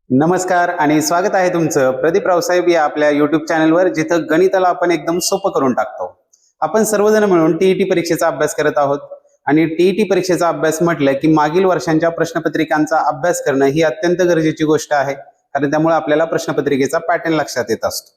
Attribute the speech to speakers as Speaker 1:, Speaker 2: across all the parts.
Speaker 1: नमस्कार आणि स्वागत आहे तुमचं प्रदीप रावसाहेब या आपल्या युट्यूब चॅनलवर, जिथं गणिताला आपण एकदम सोपं करून टाकतो. आपण सर्वजण मिळून टीईटी परीक्षेचा अभ्यास करत आहोत आणि टीईटी परीक्षेचा अभ्यास म्हटलं की मागील वर्षांच्या प्रश्नपत्रिकांचा अभ्यास करणं ही अत्यंत गरजेची गोष्ट आहे, कारण त्यामुळे आपल्याला प्रश्नपत्रिकेचा पॅटर्न लक्षात येत असतो.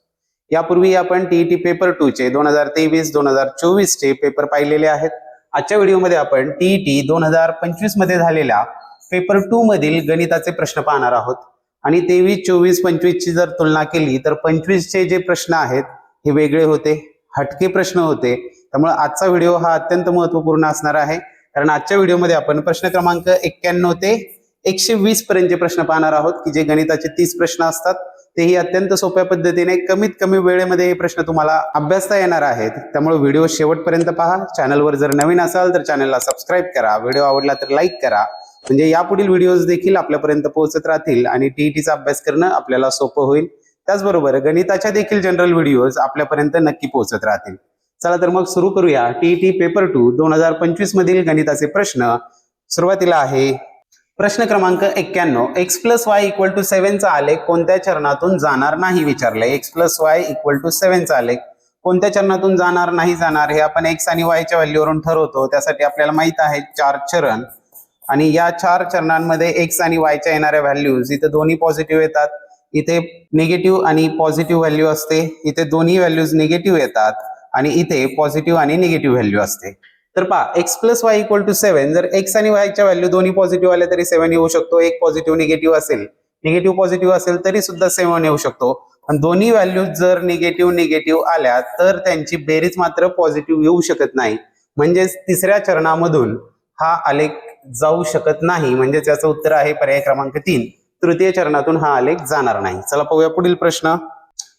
Speaker 1: यापूर्वी आपण टीईटी पेपर 2 चे 2023-2024 चे पेपर पाहिलेले आहेत. आजच्या व्हिडिओमध्ये आपण टीईटी 2025 मध्ये झालेल्या पेपर 2 मधील गणिताचे प्रश्न पाहणार आहोत. आणि 23, 24, 25 ची जर तुलना केली तर 25 चे जे प्रश्न आहेत हे वेगळे होते, हटके प्रश्न होते. त्यामुळे आजचा व्हिडिओ हा अत्यंत महत्त्वपूर्ण असणार आहे, कारण आजच्या व्हिडिओमध्ये आपण प्रश्न क्रमांक 91 ते 120 पर्यंतचे प्रश्न पाहणार आहोत, की जे गणिताचे 30 प्रश्न असतात. तेही अत्यंत सोप्या पद्धतीने कमीत कमी वेळेमध्ये हे प्रश्न तुम्हाला अभ्यासता येणार आहेत. त्यामुळे व्हिडिओ शेवटपर्यंत पहा. चॅनलवर जर नवीन असाल तर चॅनलला सबस्क्राईब करा, व्हिडिओ आवडला तर लाईक करा, म्हणजे यापुढील व्हिडिओज देखील आपल्यापर्यंत पोहोचत राहतील आणि टीईटीचा अभ्यास करणं आपल्याला सोपं होईल. त्याचबरोबर गणिताच्या देखील जनरल व्हिडिओज आपल्यापर्यंत नक्की पोहोचत राहतील. चला तर मग सुरू करूया टीईटी पेपर 2 2025 मधील गणिताचे प्रश्न. सुरुवातीला आहे प्रश्न क्रमांक 91. x + y = 7 चा आलेख कोणत्या चरणातून जाणार नाही विचारलंय. x + y = 7 चा आलेख कोणत्या चरणातून जाणार नाही जाणार हे आपण x आणि y च्या व्हॅल्यूवरून ठरवतो. त्यासाठी आपल्याला माहित आहे 4 चरण, आणि या 4 चरणांमध्ये x आणि y च्या येणाऱ्या व्हॅल्यूज इथे दोन्ही पॉझिटिव्ह येतात, इथे निगेटिव्ह आणि पॉझिटिव्ह व्हॅल्यू असते, इथे दोन्ही व्हॅल्यूज निगेटिव्ह येतात आणि इथे पॉझिटिव्ह आणि निगेटिव्ह व्हॅल्यू असते. तर पहा x + y = 7. जर x आणि y च्या व्हॅल्यू दोन्ही पॉझिटिव्ह आल्या तरी 7 येऊ शकतो. एक पॉझिटिव्ह निगेटिव्ह असेल, निगेटिव्ह पॉझिटिव्ह असेल तरी सुद्धा 7 येऊ शकतो. पण दोन्ही व्हॅल्यूज जर निगेटिव्ह आल्या तर त्यांची बेरीज मात्र पॉझिटिव्ह येऊ शकत नाही. म्हणजेच तिसऱ्या चरणामधून हा आलेख जाऊ शकत नाही. म्हणजे त्याचं उत्तर आहे पर्याय क्रमांक 3. तृतीय चरणातून हा आलेख जाणार नाही. चला पाहूया पुढील प्रश्न.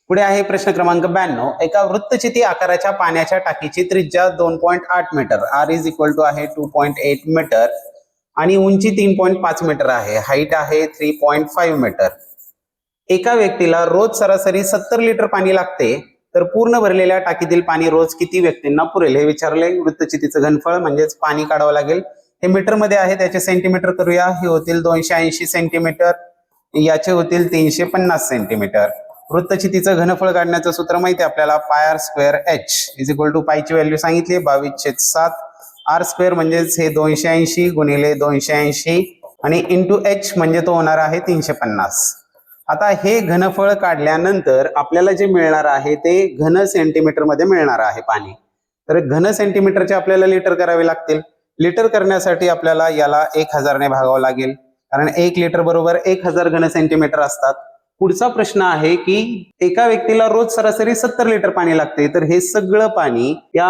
Speaker 1: पुढे आहे प्रश्न क्रमांक 92. एका वृत्तचिती आकाराच्या पाण्याच्या टाकीची त्रिज्या 2.8 मीटर, r आहे 2.8 मीटर आणि उंची 3.5 मीटर आहे, हाईट आहे 3.5 मीटर. एका व्यक्तीला रोज सरासरी 70 लिटर पाणी लागते, तर पूर्ण भरलेल्या टाकीतील पाणी रोज किती व्यक्तींना पुरेल हे विचारले. वृत्तचितीचं घनफळ म्हणजेच पाणी काढावं लागेल. हे मीटर मध्ये आहे, त्याचे सेंटीमीटर करूया. हे होतील 280 सेंटीमीटर, याचे होतील 350 सेंटीमीटर. वृत्तचितीचं घनफळ काढण्याचं सूत्र माहिती आहे आपल्याला, πr²h पायची व्हॅल्यू सांगितली 22/7. r² म्हणजेच हे 280 गुणिले 280 आणि इंटू h म्हणजे तो होणार आहे 350. आता हे घनफळ काढल्यानंतर आपल्याला जे मिळणार आहे ते घन सेंटीमीटर मध्ये मिळणार आहे पाणी. तर घन सेंटीमीटरचे आपल्याला लिटर करावे लागतील. लिटर करण्यासाठी आपल्याला याला 1000 ने भागावं लागेल, कारण 1 लिटर बरोबर 1000 घन सेंटीमीटर असतात. पुढचा प्रश्न आहे की एका व्यक्तीला रोज सरासरी 70 लिटर पाणी लागते, तर हे सगळं पाणी या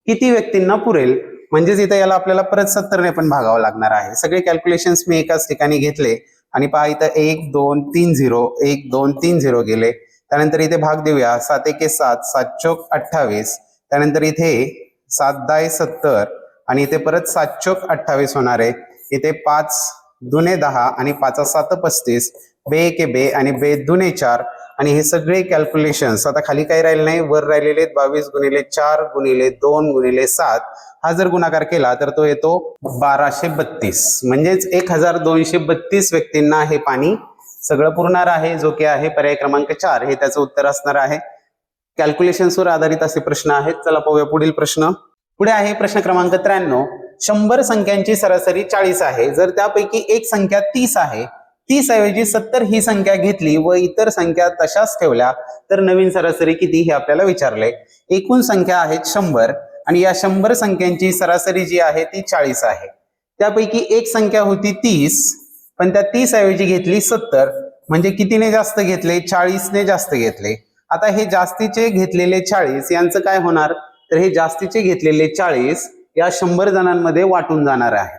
Speaker 1: किती व्यक्तींना पुरेल. म्हणजेच इथे याला आपल्याला परत 70 ने पण भागावं लागणार आहे. सगळे कॅल्क्युलेशन्स मी एकाच ठिकाणी घेतले आणि पहा इथं 1 2 3 0 1 2 3 0 गेले. त्यानंतर इथे भाग देऊया. 7 1 7 7 चौक 28. त्यानंतर इथे 7 10 70 आणि इथे परत 7 चौक 28 होणार आहे. इथे 5 दुने 10 आणि 5 7 35, बे 1 बे आणि बे दुने 4. आणि हे सगळे कॅल्क्युलेशन्स आता खाली काही राहिले नाही, वर राहिलेले 22 गुणिले 4 गुणिले 2 गुणिले 7. हा जर गुणाकार केला तर तो येतो 1232. म्हणजेच 1232 व्यक्तींना हे पाणी सगळं पुरणार आहे, जो की आहे पर्याय क्रमांक 4. हे त्याचं उत्तर असणार आहे. कॅल्क्युलेशन्सवर आधारित असे प्रश्न आहेत. चला पाहूया पुढील प्रश्न. पुढे आहे प्रश्न क्रमांक 93. 100 संख्यांची सरासरी 40 आहे, जर त्यापैकी एक संख्या 30 आहे, 30 ऐवजी 70 ही संख्या घेतली व इतर संख्या तशाच ठेवल्या तर नवीन सरासरी किती हे आपल्याला विचारले. एकूण संख्या आहेत 100 आणि या 100 संख्यांची सरासरी जी आहे ती 40 आहे. त्यापैकी एक संख्या होती 30, पण त्या 30 ऐवजी घेतली 70. म्हणजे कितीने जास्त घेतले? 40 ने जास्त घेतले. आता हे जास्तीचे घेतलेले 40 यांचं काय होणार? तर हे जास्तीचे घेतलेले 40 या 100 जणांमध्ये वाटून जाणार आहे.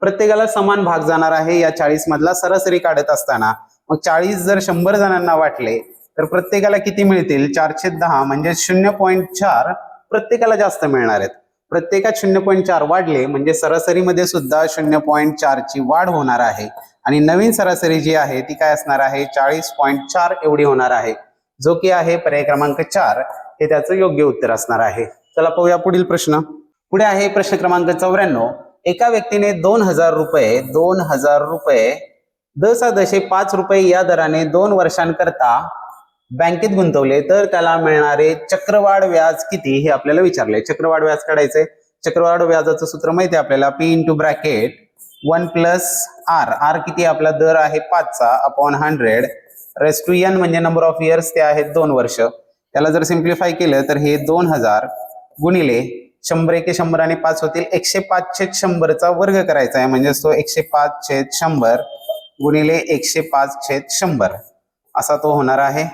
Speaker 1: प्रत्येकाला समान भाग जाणार आहे या 40 मधला सरासरी काढत असताना. मग 40 जर 100 जणांना वाटले तर प्रत्येकाला किती मिळतील? 410 म्हणजे 0.4 प्रत्येकाला जास्त मिळणार आहेत. प्रत्येकात 0.4 वाढले म्हणजे सरासरीमध्ये सुद्धा 0.4 ची वाढ होणार आहे आणि नवीन सरासरी जी आहे ती काय असणार आहे? 40.4 एवढी होणार आहे, जो की आहे पर्याय क्रमांक 4. हे त्याचं योग्य उत्तर असणार आहे. चला पाहूया पुढील प्रश्न. पुढे आहे प्रश्न क्रमांक 94. एका व्यक्तीने 2000 रुपये दशांश 5 रुपये या दराने 2 वर्षांकरता बँकेत गुंतवले तर त्याला मिळणारे चक्रवाढ व्याज किती हे आपल्याला विचारले. चक्रवाढ व्याज काढायचे. चक्रवाढ व्याजाचं सूत्र माहिती आहे आपल्याला, P into bracket 1 plus R. R किती आपला दर आहे 5 चा अपॉन 100 रेस टू n म्हणजे नंबर ऑफ इयर्स ते आहेत 2 वर्ष. त्याला जर सिम्प्लिफाय केलं तर हे 2000 गुणिले 100 एके 100 आणि 5 होतील 105/100चा वर्ग करायचा आहे, म्हणजे तो 105/100 गुणिले 105/100 असा तो होणार आहे.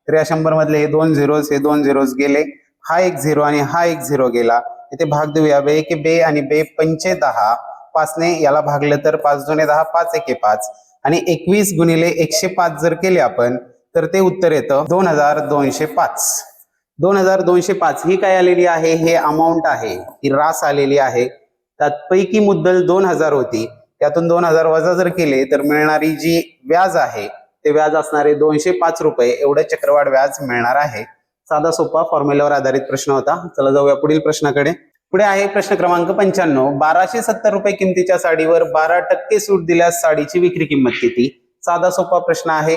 Speaker 1: तर या 100 मधले हे 2 झिरोज, हे 2 झिरोज गेले, हा एक झिरो आणि हा एक झिरो गेला. इथे भाग देऊया. बे एके बे आणि बे पंचे 10, 5 ने याला भागलं तर 5 दुने 10, 5 एके 5 आणि 21 गुणिले 105 जर केले आपण तर ते उत्तर येतं 2205. 2205 ही काय आलेली आहे, हे अमाऊंट आहे, ही रास आलेली आहे. त्यापैकी मुद्दल 2000 होती, त्यातून 2000 वजा जर केले तर मिळणारी जी व्याज आहे ते व्याज असणारे 205 रुपये एवढं चक्रवाढ व्याज मिळणार आहे. साधा सोपा फॉर्म्युल्यावर आधारित प्रश्न होता. चला जाऊया पुढील प्रश्नाकडे. पुढे आहे प्रश्न क्रमांक 95. 1270 रुपये किमतीच्या साडीवर 12% सूट दिल्यास साडीची विक्री किंमत किती? साधा सोपा प्रश्न आहे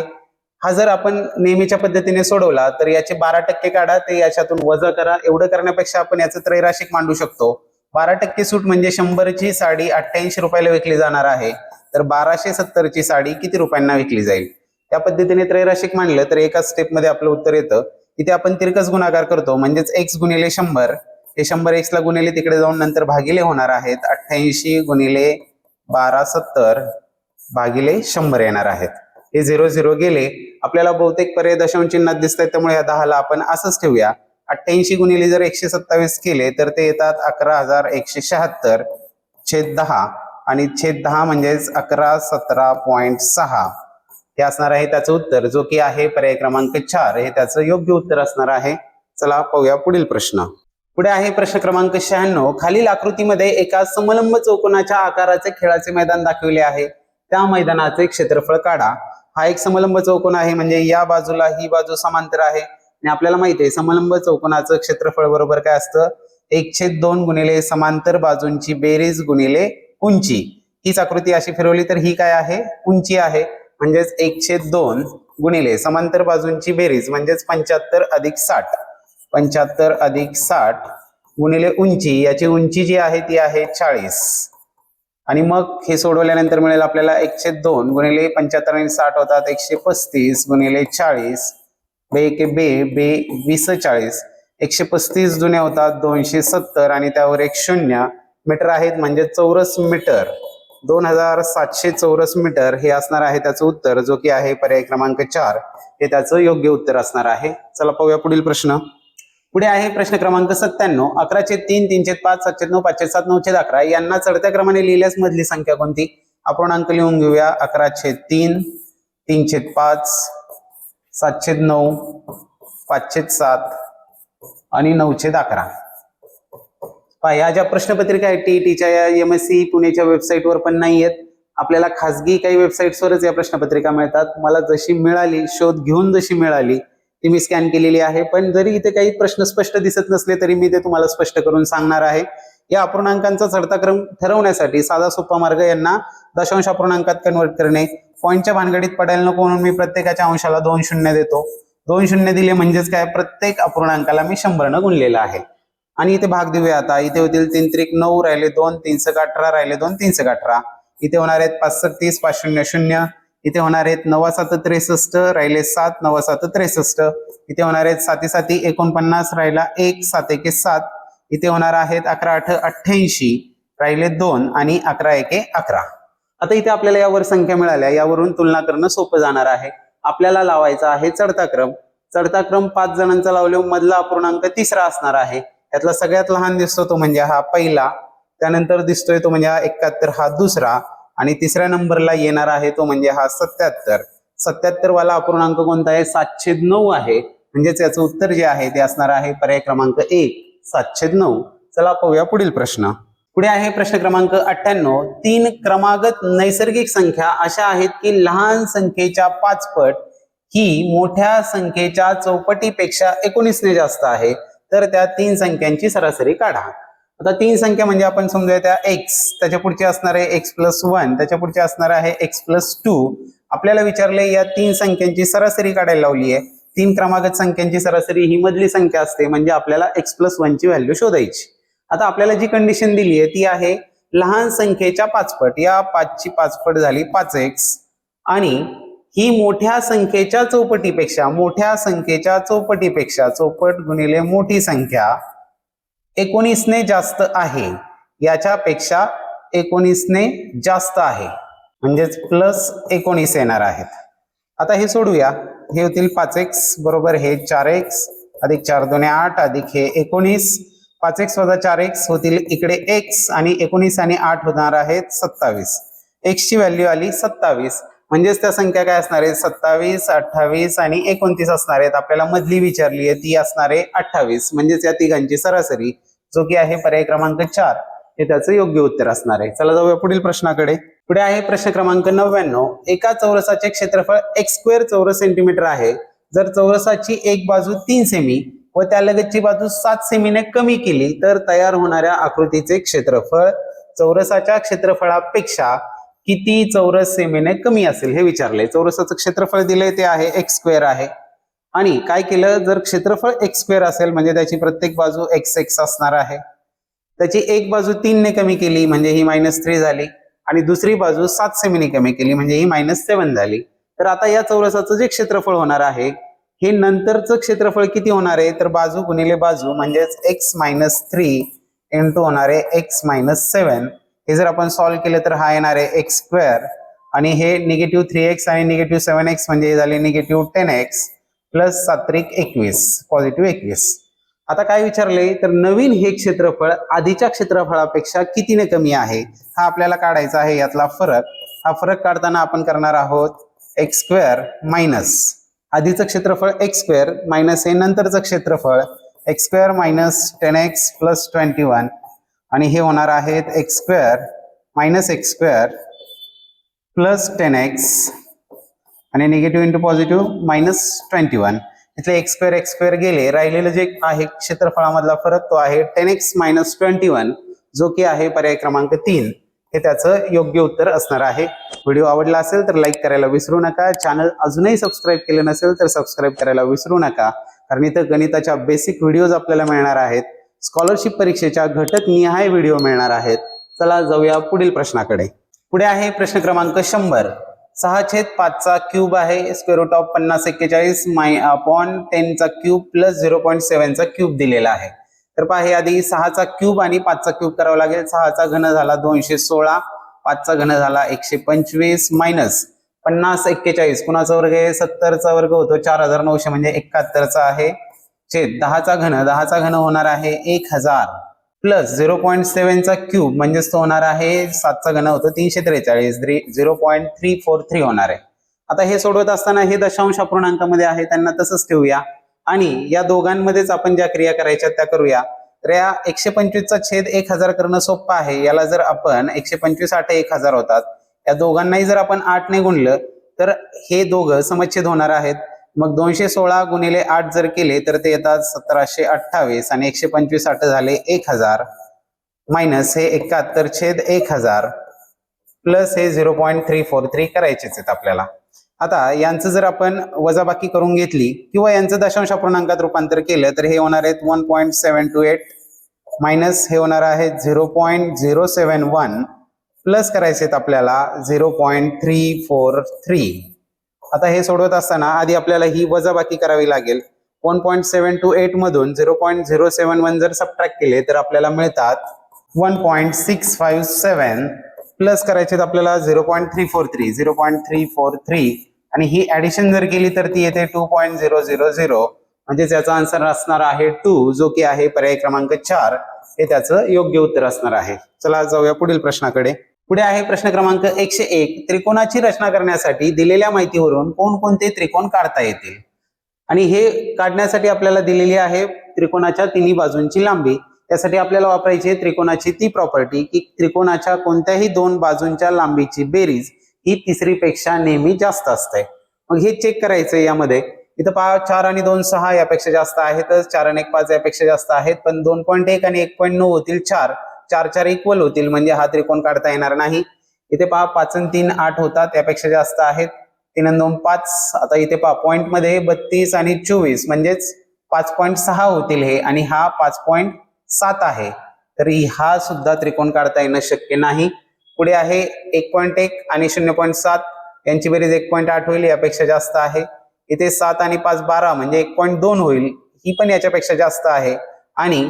Speaker 1: हा. जर आपण नेहमीच्या पद्धतीने सोडवला तर याचे 12% काढा, ते याच्यातून वजा करा. एवढं करण्यापेक्षा आपण याचं त्रैराशिक मांडू शकतो. 12% सूट म्हणजे 100 ची साडी 88 रुपयाला विकली जाणार आहे, तर 1270 ची साडी किती रुपयांना विकली जाईल? त्या पद्धतीने त्रैराशिक मांडलं तर एकाच स्टेप मध्ये आपलं उत्तर येतं. इथे आपण तिरकस गुणाकार करतो, म्हणजेच x गुणिले 100, हे 100 x ला गुणिले तिकडे जाऊन नंतर भागिले होणार आहेत. 88 गुणिले 1270 भागिले 100 येणार आहेत. हे 0 0 गेले. आपल्याला बहुतेक पर्याय दशांश चिन्हात दिसत आहेत, त्यामुळे या 10ला आपण असंच ठेवूया. 88 गुणिले जर 127 केले तर ते येतात 11176 छेद 10 आणि छेद 10 म्हणजेच 1117.6 हे असणार आहे त्याचं उत्तर, जो की आहे पर्याय क्रमांक 4. हे त्याचं योग्य उत्तर असणार आहे. चला पाहूया पुढील प्रश्न. पुढे आहे प्रश्न क्रमांक 96. खालील आकृतीमध्ये एका समलंब चौकोनाच्या आकाराचे खेळाचे मैदान दाखविले आहे, त्या मैदानाचे क्षेत्रफळ काढा. हा एक समलंब चौकोन आहे, म्हणजे या बाजूला ही बाजू समांतर आहे आणि आपल्याला माहिती आहे समलंब चौकोनाचं क्षेत्रफळ बरोबर काय असतं, 1/2 गुणिले समांतर बाजूंची बेरीज गुणिले उंची. हीच आकृती अशी फिरवली तर ही काय आहे, उंची आहे, म्हणजेच 1/2 गुणिले समांतर बाजूंची बेरीज म्हणजेच 75 अधिक 60. 75 अधिक 60 गुणिले उंची, याची उंची जी आहे ती आहे 40. आणि मग हे सोडवल्यानंतर मिळेल आपल्याला 1/2 गुणिले 75 आणि 60 होतात 135 गुणिले 40. बे एके बे बे 20/40. 135 जुने होतात 270 आणि त्यावर एक 0 मीटर आहेत, म्हणजे चौरस मीटर. 2700 चौरस मीटर हे असणार आहे त्याचं उत्तर, जो की आहे पर्याय क्रमांक 4. हे त्याचं योग्य उत्तर असणार आहे. चला पाहूया पुढील प्रश्न. पुढे आहे प्रश्न क्रमांक 97. 11/3, 3/5, 7/9, 5/7, 9/11 यांना चढत्या क्रमाने लिहिल्यास मधली संख्या कोणती? अपूर्णांक लिहून घेऊया. 11/3, 3/5, 7/9, 5/7 आणि 9/11. ह्या ज्या प्रश्नपत्रिका आहेत टीईटीच्या या MSc पुणेच्या वेबसाईटवर पण नाही आहेत, आपल्याला खासगी काही वेबसाईट्सवरच या प्रश्नपत्रिका मिळतात. मला जशी मिळाली, शोध घेऊन जशी मिळाली ती मी स्कॅन केलेली आहे. पण जरी इथे काही प्रश्न स्पष्ट दिसत नसले तरी मी ते तुम्हाला स्पष्ट करून सांगणार आहे. या अपूर्णांकांचा चढता क्रम ठरवण्यासाठी साधा सोपा मार्ग यांना दशांश अपूर्णांकात कन्वर्ट करणे. पॉईंटच्या भानगडीत पडायला नको म्हणून मी प्रत्येकाच्या अंशाला 2 शून्य देतो. 2 शून्य दिले म्हणजेच काय, प्रत्येक अपूर्णांकाला मी 100 न गुणलेला आहे. आणि इथे भाग देऊया. आता इथे होतील 3 त्रिक 9 राहिले 2, 3 सक 18 राहिले 2, 3 सक 18. इथे होणार आहेत 5 सक 30, 5 शून्य 0. इथे होणार आहेत 9 7 63 राहिले 7, 9 7 63. इथे होणार आहेत 7 7 49 राहिला 1, 7 1 7. इथे होणार आहेत 11 8 88 राहिले 2 आणि 11 1 11. आता इथे आपल्याला यावर संख्या मिळाल्या, यावरून तुलना करणं सोपं जाणार आहे. आपल्याला लावायचा आहे चढता क्रम. चढता क्रम 5 जणांचा लावल्यावर मधला अपूर्णांक तिसरा असणार आहे. यातला सगळ्यात लहान दिसतो तो म्हणजे हा पहिला, त्यानंतर दिसतोय तो म्हणजे हा 71 हा दुसरा, आणि तिसऱ्या नंबरला येणार आहे तो म्हणजे हा 77. 77 वाला अपूर्णांक कोणता आहे, 7/9 आहे. म्हणजेच याचं उत्तर जे आहे ते असणार आहे पर्याय क्रमांक 1, 7/9. चला पाहूया पुढील प्रश्न. पुढे आहे प्रश्न क्रमांक 98. 3 क्रमागत नैसर्गिक संख्या अशा आहेत की लहान संख्येच्या 5 पट ही मोठ्या संख्येच्या चौपटीपेक्षा 19 ने जास्त आहे, तर त्या 3 संख्यांची सरासरी काढा. आता 3 संख्या म्हणजे आपण समजूया त्या x, त्याच्या पुढची असणार आहे x+1, त्याच्या पुढची असणार आहे x+2 आपल्याला विचारले या तीन संख्यांची सरासरी काढायला लावली आहे. तीन क्रमागत संख्यांची सरासरी ही मधली संख्या असते, म्हणजे आपल्याला x+1 ची व्हॅल्यू शोधायची. आता आपल्याला जी कंडिशन दिली आहे ती आहे लहान संख्येच्या 5 पट. या 5 ची 5 पट झाली 5x आणि ही मोठ्या संख्येच्या चौपटीपेक्षा चौपट गुणिले मोठी संख्या 19 ने जास्त आहे, याच्यापेक्षा 19 ने जास्त आहे, म्हणजेच +19 येणार आहेत. आता हे सोडूया. हे होतील 5x बरोबर हे 4x अधिक 4 2 8 अधिक हे 19. 5x वजा 4x होतील इकडे x आणि 19 आणि 8 होणार आहेत 27. x ची व्हॅल्यू आली 27, म्हणजेच त्या संख्या काय असणार आहेत 27, 28 आणि 29 असणार आहेत. आपल्याला मधली विचारली आहे ती असणार आहे 28, म्हणजेच या तिघांची सरासरी जो की आहे पर्याय क्रमांक 4 हे त्याचं योग्य उत्तर असणार आहे. चला जाऊया पुढील प्रश्नाकडे. पुढे आहे प्रश्न क्रमांक 99. एका चौरसाचे क्षेत्रफळ x² चौरस सेंटीमीटर आहे. जर चौरसाची एक बाजू 3 सेमी व त्यालगतची बाजू 7 सेमीने कमी केली तर तयार होणाऱ्या आकृतीचे क्षेत्रफळ चौरसाच्या क्षेत्रफळापेक्षा किती चौरस सेमीने कमी असेल हे विचारले. चौरसाचं क्षेत्रफळ दिले ते आहे x² आहे आणि काय केलं, जर क्षेत्रफळ x² असेल म्हणजे त्याची प्रत्येक बाजू x असणार आहे. त्याची एक बाजू 3 ने कमी केली म्हणजे ही -3 झाली आणि दुसरी बाजू 7 सेमीने कमी केली म्हणजे ही -7 झाली. तर आता या चौरसाचं जे क्षेत्रफळ होणार आहे हे नंतरचं क्षेत्रफळ किती होणार आहे, तर बाजू गुणिले बाजू म्हणजेच x-3 इंटू होणार आहे x-7. हे जर आपण सॉल्व्ह केलं तर हा येणार आहे x² आणि हे -3x आणि -7x म्हणजे झाले -10x प्लस 7×21 +21. आता काय विचारले, तर नवीन हे क्षेत्रफळ आधीच्या क्षेत्रफळापेक्षा कितीने कमी आहे हा आपल्याला काढायचा आहे. यातला फरक, हा फरक काढताना आपण करणार आहोत x² मायनस आधीचं क्षेत्रफळ x² मायनस हे नंतरचं क्षेत्रफळ x² मायनस 10x प्लस 21 आणि हे होणार आहेत x² minus x² plus 10x आणि निगेटिव्ह इंटू पॉझिटिव्ह -21. इथले x² गेले, राहिलेलं जे आहे क्षेत्रफळामधला फरक तो आहे 10x मायनस 21 जो की आहे पर्याय क्रमांक 3 हे त्याचं योग्य उत्तर असणार आहे. व्हिडिओ आवडला असेल तर लाईक करायला विसरू नका. चॅनल अजूनही सबस्क्राईब केलं नसेल तर सबस्क्राईब करायला विसरू नका, कारण इथं गणिताच्या बेसिक व्हिडिओज आपल्याला मिळणार आहेत. स्कॉलरशिप परीक्षेच्या घटक निहाय व्हिडिओ मिळणार आहेत. चला जाऊया पुढील प्रश्नाकडे. पुढे आहे प्रश्न क्रमांक 100. 6/5 चा क्यूब आहे, स्क्वेअर रूट ऑफ 5041 अपॉन 10 चा क्यूब प्लस 0.7 चा क्यूब दिलेला आहे. तर पहा हे आधी 6 चा क्यूब आणि 5 चा क्यूब करावा लागेल. 6 चा घन झाला 216, 5 चा घन झाला 125 मायनस 5041 कुणाचा वर्ग आहे 70 चा वर्ग होतो 4900 म्हणजे 71 चा आहे छेद 10 चा घन होणार आहे 1000 प्लस 0.7 चा क्यूब म्हणजेच तो होणार आहे 7 चा घन होतो 343 0.343 होणार आहे. आता हे सोडवत असताना हे दशांश अपूर्णांकामध्ये आहे त्यांना तसंच ठेवूया आणि या दोघांमध्येच आपण ज्या क्रिया करायच्या त्या करूया. तर या 125 चा छेद 1000 करणं सोपं आहे. याला जर आपण 125 8 1000 होतात, या दोघांनाही जर आपण 8 ने गुणलं तर हे दोघं समच्छेद होणार आहेत. मग 216 गुणिले 8 जर केले तर ते येतात 1728 आणि 125 8 झाले 1000 मायनस हे 71 छेद 1000 प्लस हे 0.343 करायचेच आहेत आपल्याला. आता यांचं जर आपण वजाबाकी करून घेतली किंवा यांचं दशांश अपूर्णांकात रूपांतर केलं तर हे होणार आहेत 1.728 मायनस हे होणार आहे 0.071 प्लस करायचे आहेत आपल्याला 0.343. आता हे सोडवत असताना आधी आपल्याला ही वजाबाकी करावी लागेल. 1.728 मधून 0.071 जर सबट्रॅक्ट केले तर आपल्याला मिळतात 1.657 प्लस करायचे आहेत आपल्याला 0.343 आणि ही ऍडिशन जर केली तर ती येते 2.000 म्हणजे त्याचा आन्सर असणार आहे 2 जो की आहे पर्याय क्रमांक 4 हे त्याचं योग्य उत्तर असणार आहे. चला जाऊया पुढील प्रश्नाकडे. पुढे आहे प्रश्न क्रमांक 101. त्रिकोणाची रचना करण्यासाठी दिलेल्या माहितीवरून कोणकोणते त्रिकोण काढता येतील आणि हे काढण्यासाठी आपल्याला दिलेली आहे त्रिकोणाच्या तिन्ही बाजूंची लांबी. त्यासाठी आपल्याला वापरायची आहे त्रिकोणाची ती प्रॉपर्टी की त्रिकोणाच्या कोणत्याही दोन बाजूंच्या लांबीची बेरीज ही तिसरीपेक्षा नेहमी जास्त असते. मग हे चेक करायचं यामध्ये. इथं पहा 4 आणि 2 6 यापेक्षा जास्त आहेतच, 4 आणि 1 5 यापेक्षा जास्त आहेत, पण 2.1 आणि 1.9 होतील 4 4 इक्वल होतील म्हणजे हा त्रिकोण काढता येणार नाही. इथे पहा 5 आणि 3 8 होतात त्यापेक्षा जास्त आहेत, 3 आणि 2 5. आता इथे पहा पॉइंट मध्ये 32 आणि 24 म्हणजेच 5.6 होतील हे, आणि हा 5.7 आहे. तर हा सुद्धा त्रिकोण काढता येणं शक्य नाही. पुढे आहे 1.1 आणि 0.7, यांची बेरीज 1.8 होईल, यापेक्षा जास्त आहे. इथे 7 आणि 5 12 म्हणजे 1.2 होईल, ही पण याच्यापेक्षा जास्त आहे. आणि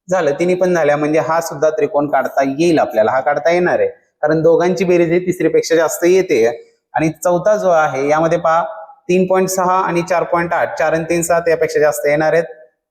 Speaker 1: झालं, तिन्ही पण झाल्या, म्हणजे हा सुद्धा त्रिकोण काढता येईल आपल्याला, हा काढता येणार आहे, कारण दोघांची बेरीज ही तिसरीपेक्षा जास्त येते. आणि चौथा जो आहे यामध्ये पहा 3.6 आणि 4.8, 4 आणि 3 7 यापेक्षा जास्त येणार आहेत.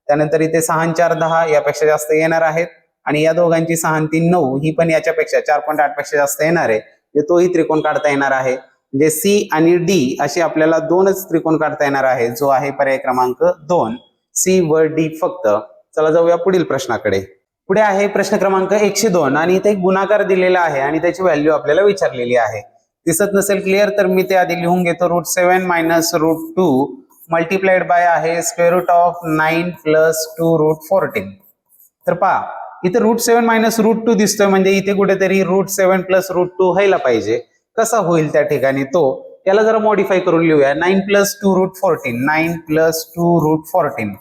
Speaker 1: त्यानंतर इथे 6 आणि 4 10 यापेक्षा जास्त येणार आहेत. आणि या दोघांची 6 आणि 3 9 ही पण याच्यापेक्षा 4.8 पेक्षा जास्त येणार आहे. तोही त्रिकोण काढता येणार आहे. म्हणजे सी आणि डी असे आपल्याला दोनच त्रिकोण काढता येणार आहे, जो आहे पर्याय क्रमांक 2, सी व डी फक्त. चला जाऊया पुढील प्रश्नाकडे. पुढे आहे प्रश्न क्रमांक 102 आणि इथे एक गुणाकार दिलेला आहे आणि त्याची व्हॅल्यू आपल्याला विचारलेली आहे. दिसत नसेल क्लिअर तर मी ते आधी लिहून घेतो. √7 - √2 मल्टिप्लाइड बाय आहे √9 + 2√14. तर पहा इथे √7 - √2 दिसतोय, म्हणजे इथे कुठेतरी √7 + √2 व्हायला पाहिजे. कसा होईल त्या ठिकाणी तो, त्याला जरा मॉडिफाय करून लिहूया. 9 + 2√14, 9 + 2√14.